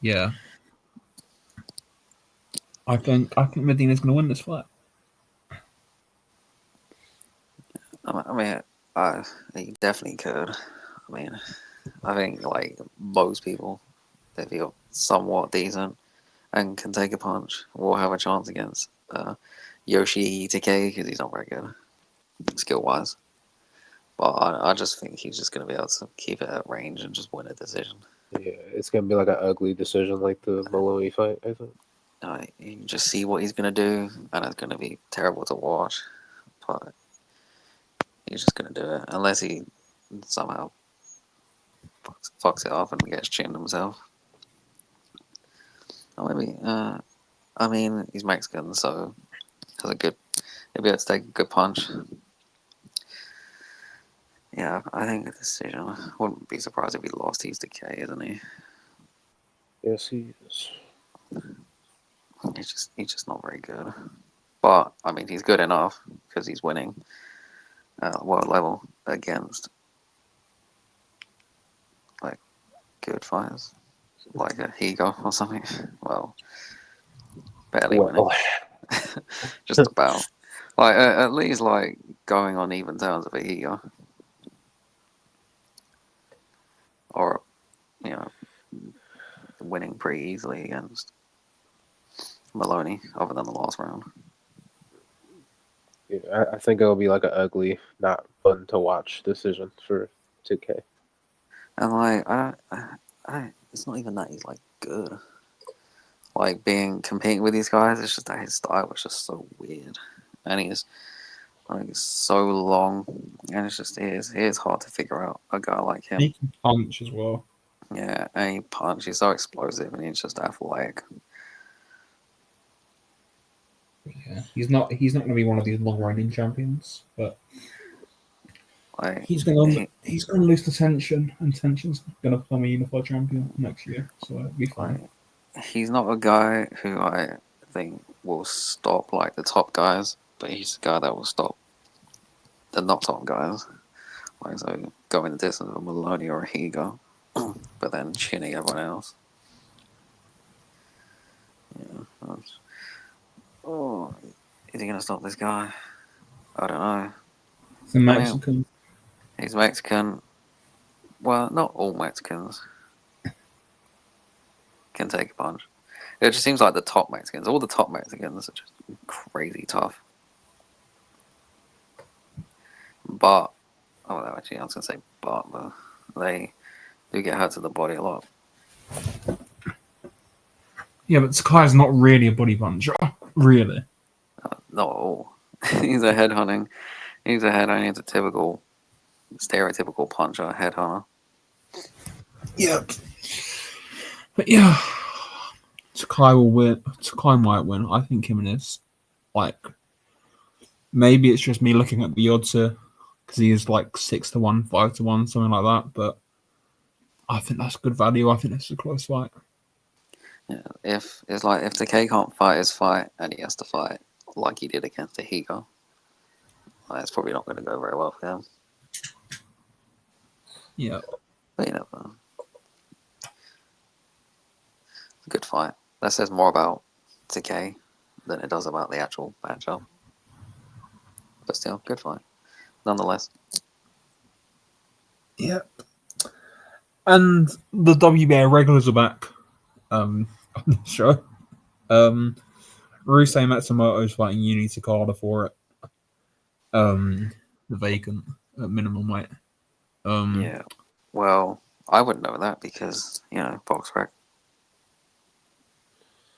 yeah. I think Medina's going to win this fight. I he definitely could. I mean, I think like most people that feel somewhat decent and can take a punch will have a chance against Yoshi Itake because he's not very good skill wise. But I just think he's just going to be able to keep it at range and just win a decision. Yeah, it's gonna be like an ugly decision, like the Maloney fight. I think. You can just see what he's going to do, and it's going to be terrible to watch. But he's just going to do it unless he somehow fucks it up and gets chinned himself. Or maybe, I mean, he's Mexican, so he'll be able to take a good punch. Yeah, I think a decision. Wouldn't be surprised if he lost. He's decay, isn't he? Yes, he is. He's just not very good. But I mean, he's good enough because he's winning at world level against like good fighters, like a Higo or something. Well, barely winning. Just about. Like at least like going on even terms of a Higo. Or, you know, winning pretty easily against Maloney, other than the last round. Yeah, I think it'll be like an ugly, not fun to watch decision for 2K. And like, it's not even that he's like good. Like competing with these guys, it's just that his style was just so weird, and he's like so long, and it is hard to figure out a guy like him. He can punch as well. Yeah, and he punch. He's so explosive, and he's just athletic. Yeah, he's not going to be one of these long running champions, but like he's going to lose to Tension, and Tension's going to become a unified champion next year, so it'll be fine. Like, he's not a guy who I think will stop like the top guys, but he's a guy that will stop the not top guys. Like so, going the distance of a Maloney or a Higo, but then chinning everyone else. Yeah. Oh, is he gonna stop this guy? I don't know. He's a Mexican. I mean, he's Mexican. Well, not all Mexicans can take a punch. It just seems like the top Mexicans, all the top Mexicans are just crazy tough. But, actually, I was going to say but they do get hurt to the body a lot. Yeah, but Sakai's not really a body puncher. Really. Not at all. He's a headhunting. He's a typical, stereotypical puncher, headhunter. Yeah. But yeah, Sakai will win. Sakai might win. I think him and his, like, maybe it's just me looking at the odds here because he is like 6-1, 5-1, something like that. But I think that's good value. I think it's a close fight. Yeah, if the K can't fight his fight and he has to fight like he did against the Higo, it's probably not going to go very well for him. Yeah. But you know, it's a good fight. That says more about TK than it does about the actual matchup. But still, good fight. Nonetheless. Yeah. And the WBA regulars are back on the show. Rusei Matsumoto's fighting Uni Takada for it. The vacant at minimum weight. Yeah. Well, I wouldn't know that because, box rec.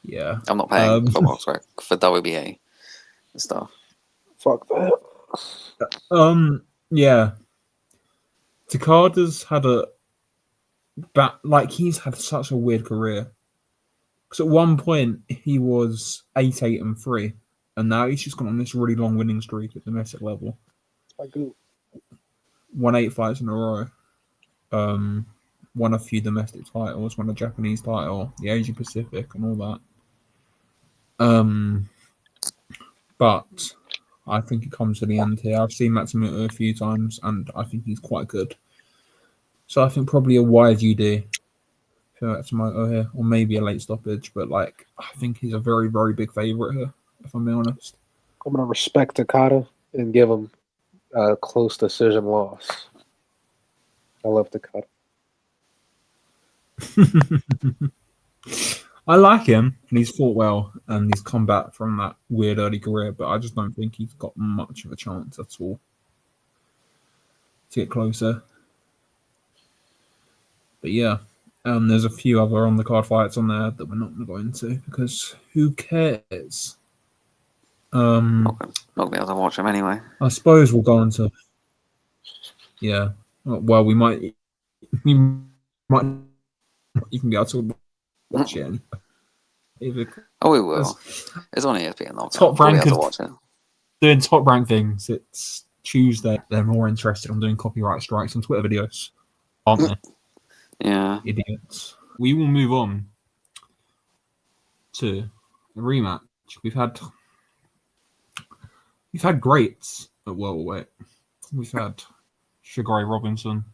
Yeah. I'm not paying for box rec for WBA and stuff. Fuck that. Yeah. Takada's had he's had such a weird career. Because at one point he was 8-3, and now he's just gone on this really long winning streak at domestic level. I do. Won 8 fights in a row. Won a few domestic titles, won a Japanese title, the Asia Pacific, and all that. But I think it comes to the end here. I've seen Matsumoto a few times, and I think he's quite good. So I think probably a wide UD for Matsumoto here, or maybe a late stoppage. But I think he's a very, very big favorite here, if I'm being honest. I'm gonna respect Takada and give him Close decision loss. I love to cut. I like him, and he's fought well, and he's come back from that weird early career, but I just don't think he's got much of a chance at all to get closer. But yeah, there's a few other on the card fights on there that we're not going to go into because who cares? Not gonna be able to watch him anyway. I suppose we'll go into. Yeah, well, we might even be able to watch it. Oh, we will. It's on ESPN. Top we'll rankers be able to watch it. Doing top rank things. It's Tuesday. They're more interested in doing copyright strikes on Twitter videos, aren't they? Yeah. Idiots. We will move on to a rematch. We've had greats at welterweight. We've had Shigari Robinson,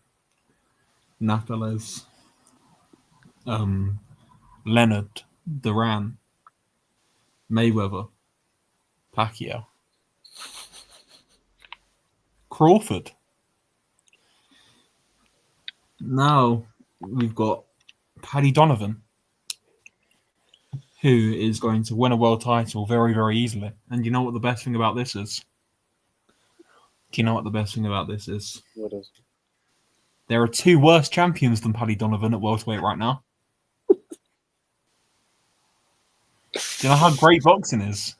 Natales, Leonard, Duran, Mayweather, Pacquiao, Crawford. Now we've got Paddy Donovan, who is going to win a world title very, very easily. And you know what the best thing about this is? Do you know what the best thing about this is? What is it? There are two worse champions than Paddy Donovan at welterweight right now. Do you know how great boxing is?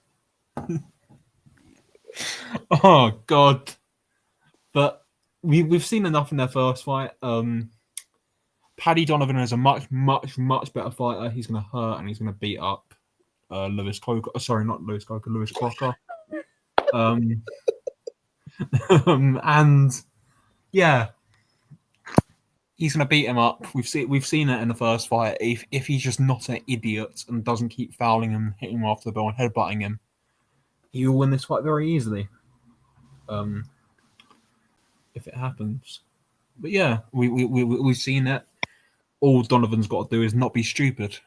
Oh, God. But we've seen enough in their first fight. Paddy Donovan is a much, much, much better fighter. He's going to hurt and he's going to beat up Lewis Coker. Sorry, not Lewis Coker, Lewis Crocker. And yeah, he's going to beat him up. We've seen it in the first fight. If he's just not an idiot and doesn't keep fouling him, hitting him off the ball and headbutting him, he will win this fight very easily. If it happens. But yeah, we've seen it. All Donovan's got to do is not be stupid,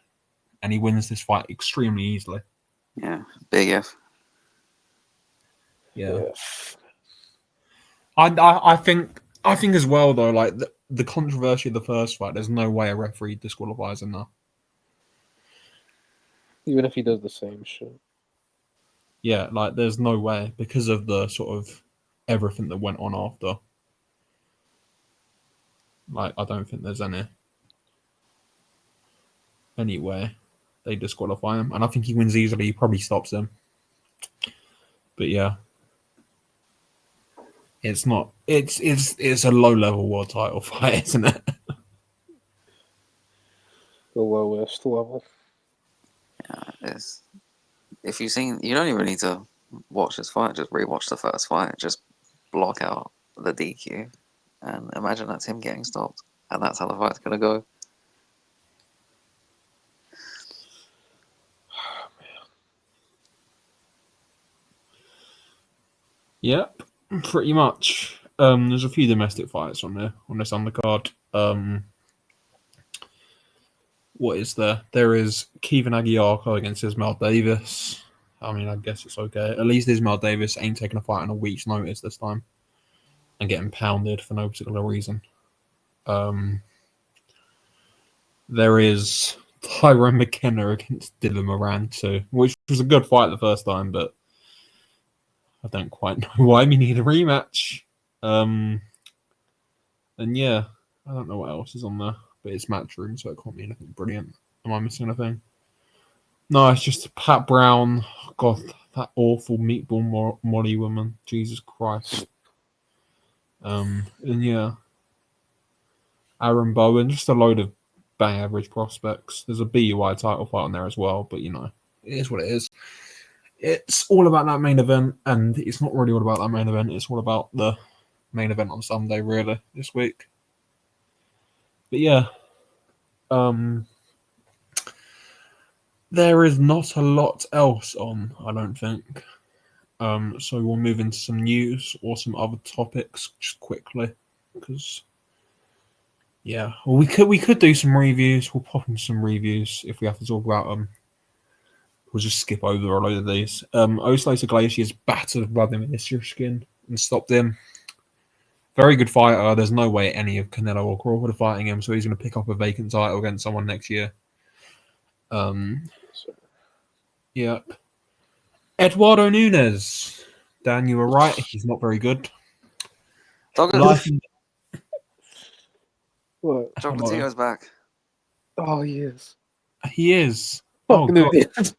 and he wins this fight extremely easily. Yeah, big if. Yeah. I think as well though, like the controversy of the first fight, there's no way a referee disqualifies him now. Even if he does the same shit. Yeah, like there's no way because of the sort of everything that went on after. Like I don't think there's any way they disqualify him, and I think he wins easily. He probably stops him. But yeah. It's not. It's a low level world title fight, isn't it? The lowest level. Yeah, if you've seen, you don't even need to watch this fight. Just rewatch the first fight. Just block out the DQ, and imagine that's him getting stopped, and that's how the fight's gonna go. Yep. Pretty much. There's a few domestic fights on this undercard. What is there? There is Kevin Aguiar against Ismail Davis. I mean, I guess it's okay. At least Ismail Davis ain't taking a fight on a week's notice this time and getting pounded for no particular reason. There is Tyrone McKenna against Dylan Moran too, which was a good fight the first time, but I don't quite know why we need a rematch. And yeah, I don't know what else is on there, but it's Matchroom, so it can't be anything brilliant. Am I missing anything? No, it's just Pat Brown. God, that awful meatball Molly woman. Jesus Christ. And yeah, Aaron Bowen, just a load of bang average prospects. There's a BUI title fight on there as well, but you know, it is what it is. It's all about that main event, and it's not really all about that main event. It's all about the main event on Sunday, really, this week. But yeah, there is not a lot else on, I don't think. So we'll move into some news or some other topics just quickly, because yeah, well, we could do some reviews. We'll pop in some reviews if we have to talk about them. We'll just skip over a load of these. Oslater Glacier's battered Vladimir Ishirskin and stopped him. Very good fighter. There's no way any of Canelo or Crawford are fighting him, so he's going to pick up a vacant title against someone next year. Yep. Eduardo Nunes. Dan, you were right. He's not very good. Douglas, What? Chocolatito's back. Oh, he is. He is. Fuck Oh, God. Nunes.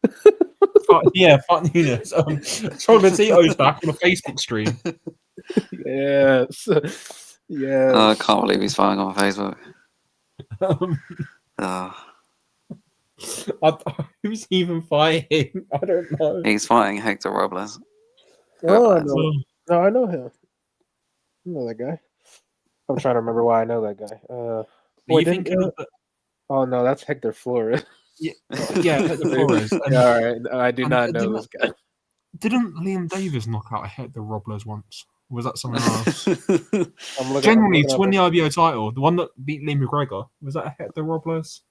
Fuck Nunes. Chocolatito's back on a Facebook stream. Yes. Yes. I can't believe he's fighting on Facebook. Who's even fighting? I don't know. He's fighting Hector Robles. Oh, no, I know him. I know that guy. I'm trying to remember why I know that guy. You think? Oh no, that's Hector Flores. Yeah, Hector Flores. Yeah, all right, I do not know this guy. Didn't Liam Davis knock out Hector Robles once? Or was that someone else? I'm Genuinely, to win the IBO title, the one that beat Lee McGregor, was that Hector Robles?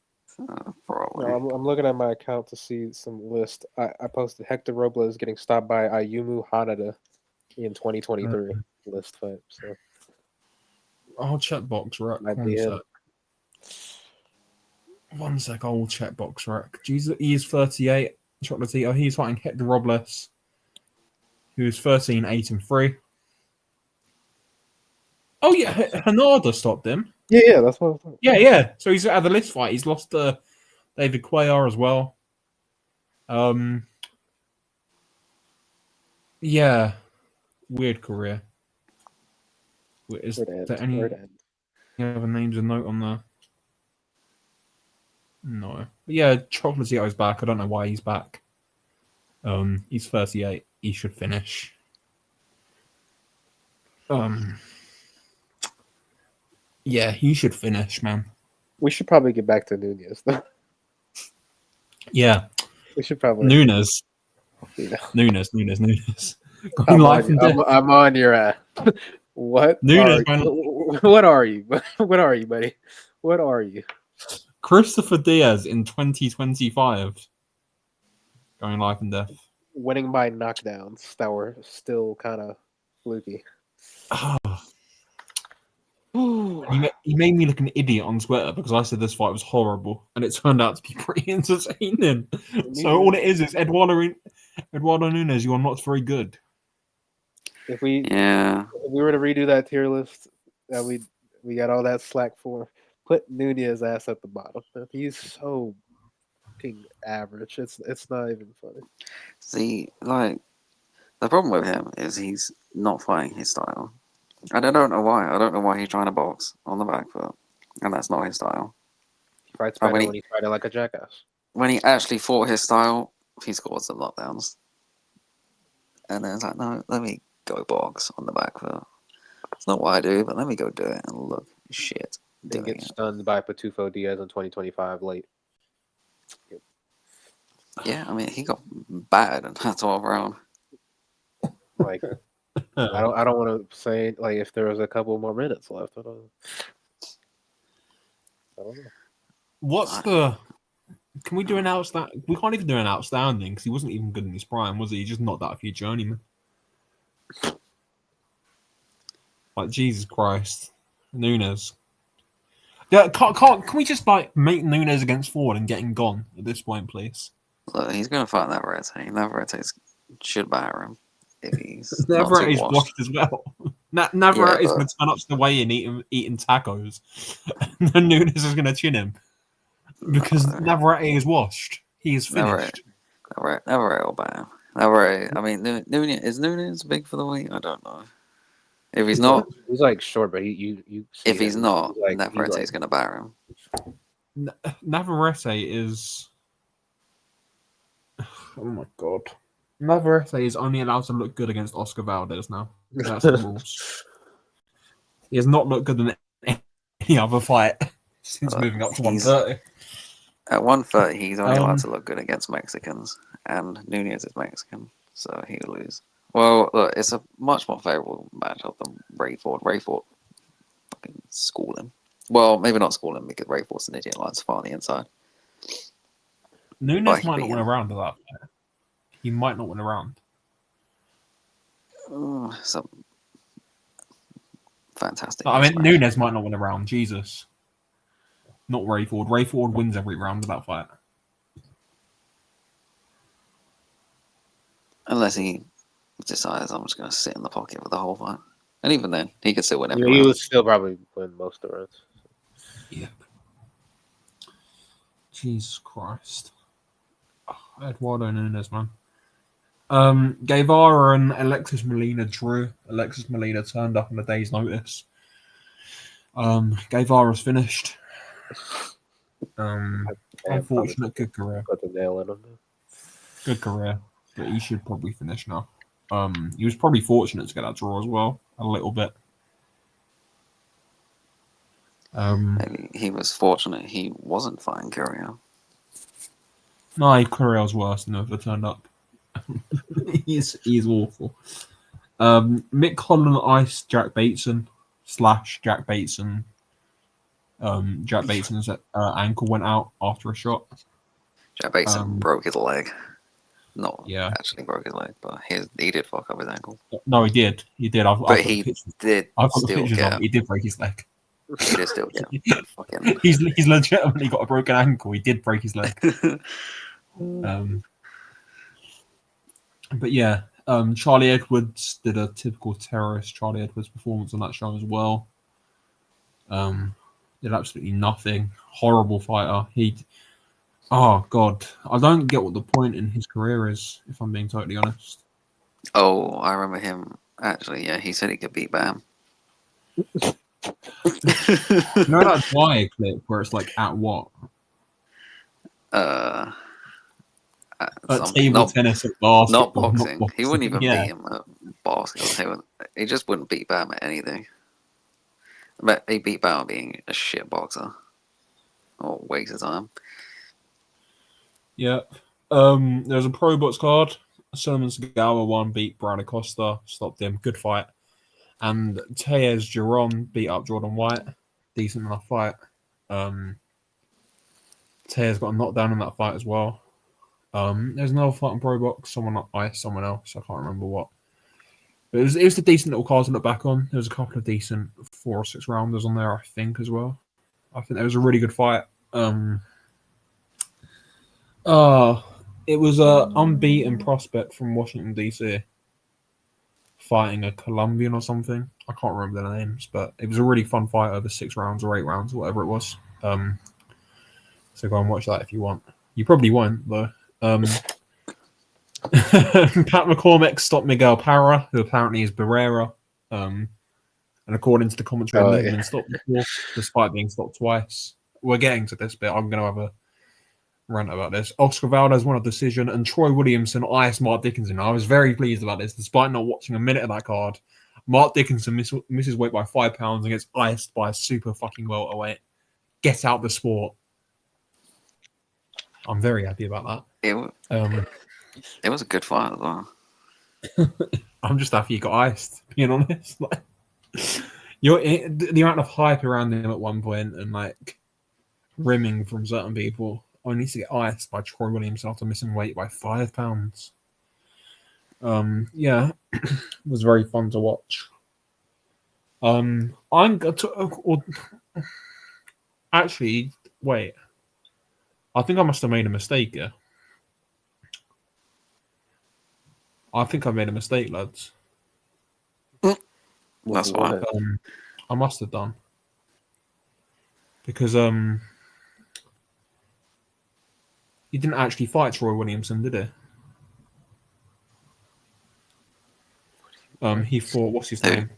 Probably. No, I'm looking at my account to see some list. I posted Hector Robles getting stopped by Ayumu Hanada in 2023 list fight. So I'll check box rec. One sec, I'll check box rec. Jesus, he is 38. Chocolatito. He's fighting Hector Robles, who's 13, 8, and 3. Oh yeah, Hanada stopped him. Yeah, that's what I was talking. Yeah. So he's at the list fight. He's lost to David Cuellar as well. Yeah, weird career. Is there any other names a note on there? No. But yeah, Chocolatito's back. I don't know why he's back. He's 38. He should finish. Yeah, he should finish, man. We should probably get back to Nunes, though. Yeah. We should probably. Nunes. Yeah. Nunes. I'm on your ass. What? Nunes, what are you? What are you, buddy? What are you? Christopher Diaz in 2025. Going life and death. Winning by knockdowns that were still kind of fluky. He made me look an idiot on Twitter because I said this fight was horrible, and it turned out to be pretty entertaining. So all it is Eduardo Nunes, you are not very good. If we were to redo that tier list that we got all that slack for, put Nunes' ass at the bottom. He's so fucking average. It's not even funny. See, like, the problem with him is he's not fighting his style. And I don't know why. I don't know why he's trying to box on the back foot. And that's not his style. He fights better when he's fighting like a jackass. When he actually fought his style, he scored some knockdowns. And then it's like, no, let me go box on the back foot. It's not what I do, but let me go do it and look shit. Then get stunned by Patufo Diaz in 2025 late. Yep. Yeah, I mean, he got battered in that 12th round. Like, I don't want to say like if there was a couple more minutes left. I don't know. What's the? Can we do an outstanding? We can't even do an outstanding because he wasn't even good in his prime, was he? He just knocked out a few journeymen. Like Jesus Christ, Nunes. Yeah, can we just like make Nunes against Ford and get him gone at this point, please? Look, he's going to fight Navarrete. Navarrete should batter him if he's Navarrete's washed as well. Navarrete's going to turn up to the weigh-in eating tacos, and then Nunes is going to chin him because Navarrete is washed. He is finished. Navarrete will batter him. Navarrete. I mean, Nunes is Nunes big for the weight? I don't know. If he's not, he's like short, but you. If he's not, Navarrete's going to batter him. Navarrete is. Oh my god. Navarrete is only allowed to look good against Oscar Valdez now. That's the rules. He has not looked good in any other fight since moving up to 130. At 130, he's only allowed to look good against Mexicans, and Nunes is Mexican, so he'll lose. Well, look, it's a much more favourable matchup than Ray Ford. Ray Ford fucking school him. Well, maybe not school him because Ray Ford's an idiot, likes to fight on the inside. Nunes might not win a round of that. He might not win a round. So fantastic. I mean, smash. Nunes might not win a round. Jesus. Not Ray Ford. Ray Ford wins every round of that fight. Unless he decides I'm just going to sit in the pocket for the whole fight. And even then, he could still win every Yeah, he round. would still probably win most of the rounds. Yep. Jesus Christ. Oh, Eduardo Nunes, man. Guevara and Alexis Molina drew. Alexis Molina turned up on a day's notice. Guevara's finished. Unfortunate, good career. Put the nail in him. Good career. But he should probably finish now. He was probably fortunate to get that draw as well, a little bit. Maybe he was fortunate he wasn't fighting Curio. No, Correa's worse than whoever turned up. he's awful. Mick Holland iced Jack Bateson / Jack Bateson. Jack Bateson's ankle went out after a shot. Jack Bateson broke his leg. Not Yeah. actually broke his leg, but he did fuck up his ankle. No, he did. He did. I've got he the pictures. did I've got the still pictures of get. him. He did break his leg. He did still get. Fucking. He's legitimately got a broken ankle. He did break his leg. But yeah, Charlie Edwards did a typical terrorist Charlie Edwards performance on that show as well. Did absolutely nothing. Horrible fighter. Oh God, I don't get what the point in his career is, if I'm being totally honest. Oh, I remember him. Actually, yeah, he said he could beat Bam. You know that Dwyer clip where it's like at what? At table tennis, at basketball, not boxing. He wouldn't even beat him at basketball. He just wouldn't beat Bam at anything. But he beat Bam being a shit boxer. Or waste of time. Yeah. There's a pro box card. Solomon Sagawa won, beat Brad Acosta, stopped him. Good fight. And Tejas Jerome beat up Jordan White. Decent enough fight. Tejas got a knockdown in that fight as well. There's another fight on pro box. Someone iced someone else. I can't remember what. But it was a decent little card to look back on. There was a couple of decent 4 or 6 rounders on there, I think, as well. I think it was a really good fight. It was an unbeaten prospect from Washington, D.C. fighting a Colombian or something. I can't remember their names, but it was a really fun fight over 6 rounds or 8 rounds, whatever it was. So go and watch that if you want. You probably won't, though. Pat McCormick stopped Miguel Parra, who apparently is Barrera. And according to the commentary, never been stopped before, despite being stopped twice. We're getting to this bit. I'm going to have a rant about this. Oscar Valdez won a decision, and Troy Williamson iced Mark Dickinson. I was very pleased about this, despite not watching a minute of that card. Mark Dickinson misses weight by 5 pounds and gets iced by a super fucking welterweight. Get out the sport. I'm very happy about that. It was a good fight as well. I'm just happy he got iced, being honest. Like, the amount of hype around him at one point and like rimming from certain people. I need to get iced by Troy Williams after missing weight by 5 pounds. Yeah, it was very fun to watch. Actually, wait. I think I must have made a mistake here. I think I made a mistake, lads. That's why. I must have done. Because he didn't actually fight Troy Williamson, did he? He fought, what's his name?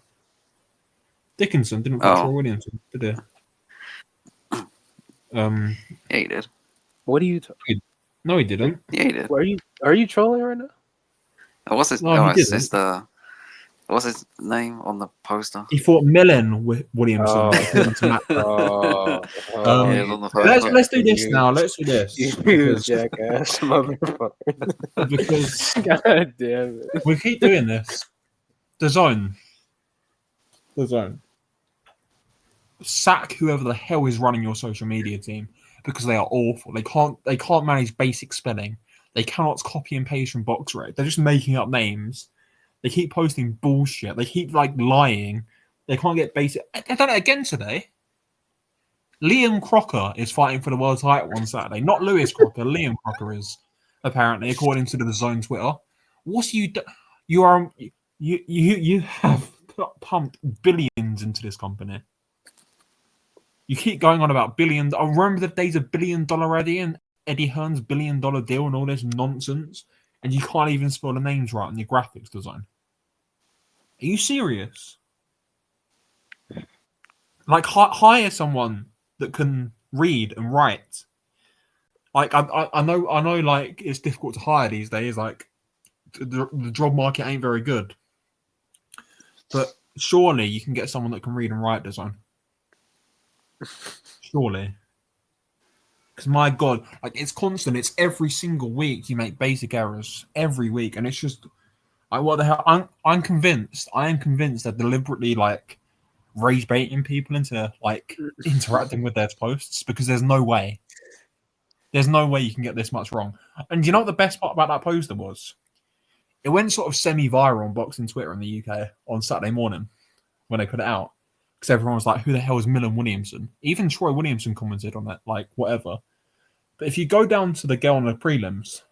Dickinson didn't fight Troy Williamson, did he? Yeah, he did. What are you? No, he didn't. Yeah, he did. Are you trolling right now? What's his? No, he didn't. What's his name on the poster? He fought Millen Williamson. Let's do this now. Let's do this. You jackass motherfucker. Because God damn it. we keep doing this. The zone. Sack whoever the hell is running your social media team because they are awful. They can't manage basic spelling. They cannot copy and paste from BoxRec. They're just making up names. They keep posting bullshit. They keep like lying They can't get basic. I done it again today. Liam Crocker is fighting for the world title on Saturday. Not Lewis Crocker. Liam Crocker is, apparently, according to the DAZN Twitter. What's you? You have pumped billions into this company. You keep going on about billions. I remember the days of $1 billion Eddie and Eddie Hearn's $1 billion deal and all this nonsense, and you can't even spell the names right in your graphics design. Are you serious? Like, hire someone that can read and write. Like, I know, like, it's difficult to hire these days. Like, the job market ain't very good. But surely you can get someone that can read and write design. Surely. Because, my God, like, it's constant. It's every single week you make basic errors. Every week. And it's just, like, what the hell? I'm convinced. I am convinced that deliberately, like, rage baiting people into like interacting with their posts, because there's no way you can get this much wrong. And you know what the best part about that poster was? It went sort of semi-viral on boxing Twitter in the UK on Saturday morning when they put it out, because everyone was like, who the hell is Millen Williamson? Even Troy Williamson commented on it, like, whatever. But if you go down to the girl on the prelims,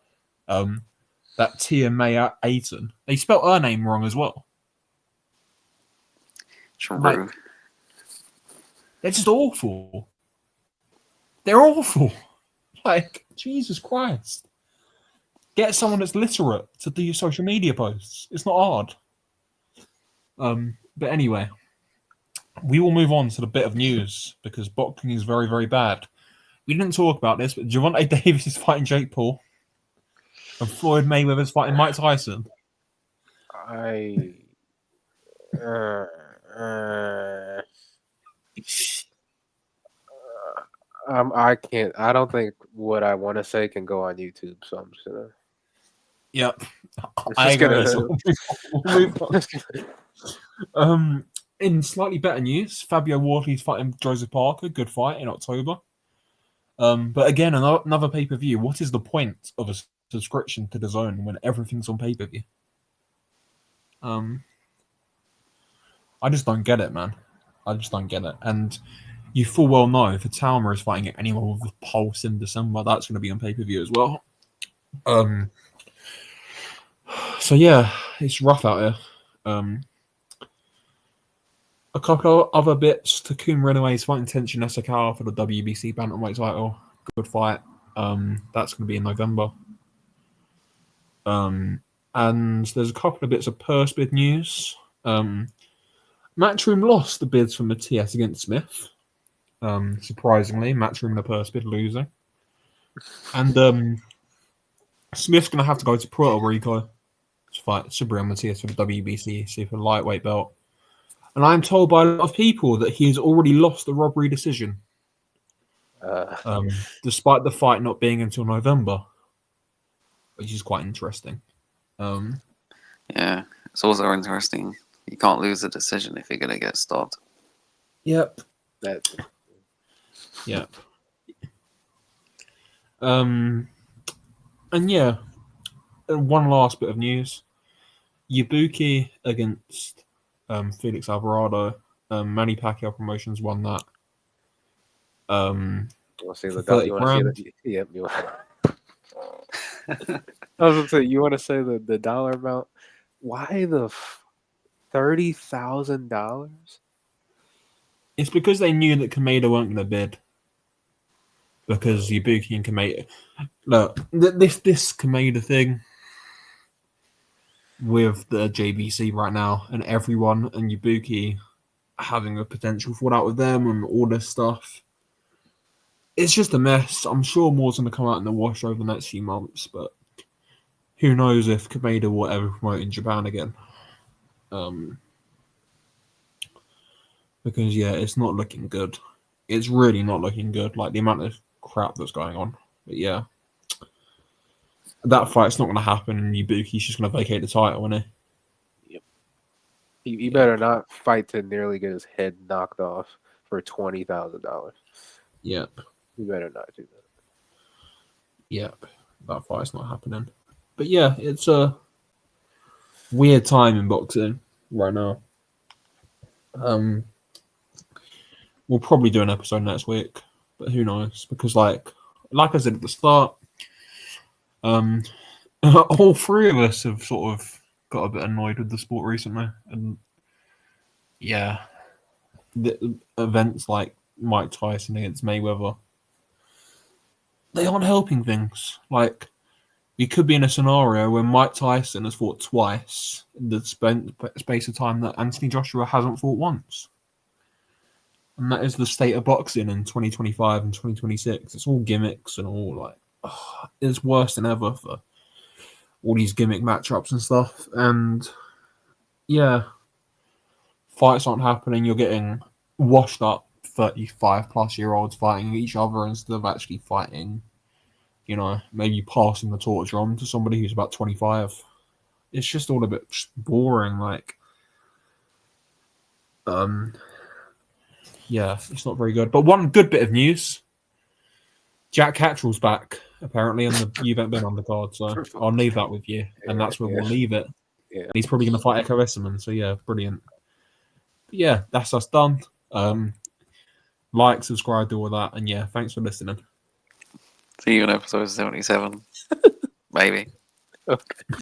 that Tia May Ayton, they spelled her name wrong as well. Like, they're just awful. They're awful. Like, Jesus Christ. Get someone that's literate to do your social media posts. It's not hard. But anyway, we will move on to the bit of news, because boxing is very, very bad. We didn't talk about this, but Gervonta Davis is fighting Jake Paul, and Floyd Mayweather's fighting Mike Tyson. I can't. I don't think what I want to say can go on YouTube, so I'm just gonna. Yep, I agree. So we'll move on. In slightly better news, Fabio Wardley's fighting Joseph Parker. Good fight in October. But again, another pay-per-view. What is the point of a subscription to DAZN when everything's on pay-per-view? I just don't get it, man. I just don't get it. And you full well know if Talma is fighting anyone with a pulse in December, that's going to be on pay-per-view as well. So yeah, it's rough out here. A couple of other bits. Takuma Inoue is fighting Tenshin Nasukawa for the WBC bantamweight title. Good fight. That's going to be in November. And there's a couple of bits of purse bid news. Matchroom lost the bids from Matias against Smith. Surprisingly, Matchroom in the purse bid losing. And Smith's going to have to go to Puerto Rico to fight Subriel Matias for the WBC super lightweight belt. And I'm told by a lot of people that he has already lost the robbery decision. Despite the fight not being until November, which is quite interesting. Yeah, it's also interesting. You can't lose a decision if you're going to get stopped. Yep. Yep. And yeah, one last bit of news. Ibuki against Felix Alvarado. Manny Pacquiao Promotions won that. You want to say the $30 grand? Yep. I was going to say, you want to say the dollar amount? Why the $30,000? It's because they knew that Kameda weren't going to bid. Because Ibuki and Kameda... Look, this Kameda thing with the JBC right now and everyone and Ibuki having a potential fallout with them and all this stuff, it's just a mess. I'm sure more's going to come out in the wash over the next few months, but who knows if Kameda will ever promote in Japan again. Because, yeah, it's not looking good. It's really not looking good, like the amount of crap that's going on. But, yeah. That fight's not going to happen, and Ibuki's just going to vacate the title, isn't he? Yep. He better not fight to nearly get his head knocked off for $20,000. Yep. You better not do that. Yep. That fight's not happening. But, yeah, it's a weird time in boxing right now. We'll probably do an episode next week, but who knows? Because like I said at the start, all three of us have sort of got a bit annoyed with the sport recently, and yeah, the events like Mike Tyson against Mayweather, they aren't helping things. Like, we could be in a scenario where Mike Tyson has fought twice in the space of time that Anthony Joshua hasn't fought once. And that is the state of boxing in 2025 and 2026. It's all gimmicks and all like, it's worse than ever for all these gimmick matchups and stuff. And yeah, fights aren't happening. You're getting washed up 35 plus year olds fighting each other instead of actually fighting, you know, maybe passing the torch on to somebody who's about 25. It's just all a bit boring. Like, yeah, it's not very good. But one good bit of news: Jack Catterall's back apparently, and you haven't been on the card, so I'll leave that with you, and that's where we'll leave it. Yeah. He's probably going to fight Echo Esserman, so yeah, brilliant. But yeah, that's us done. Like, subscribe, do all that, and yeah, thanks for listening. See you in episode 77. Maybe. Okay.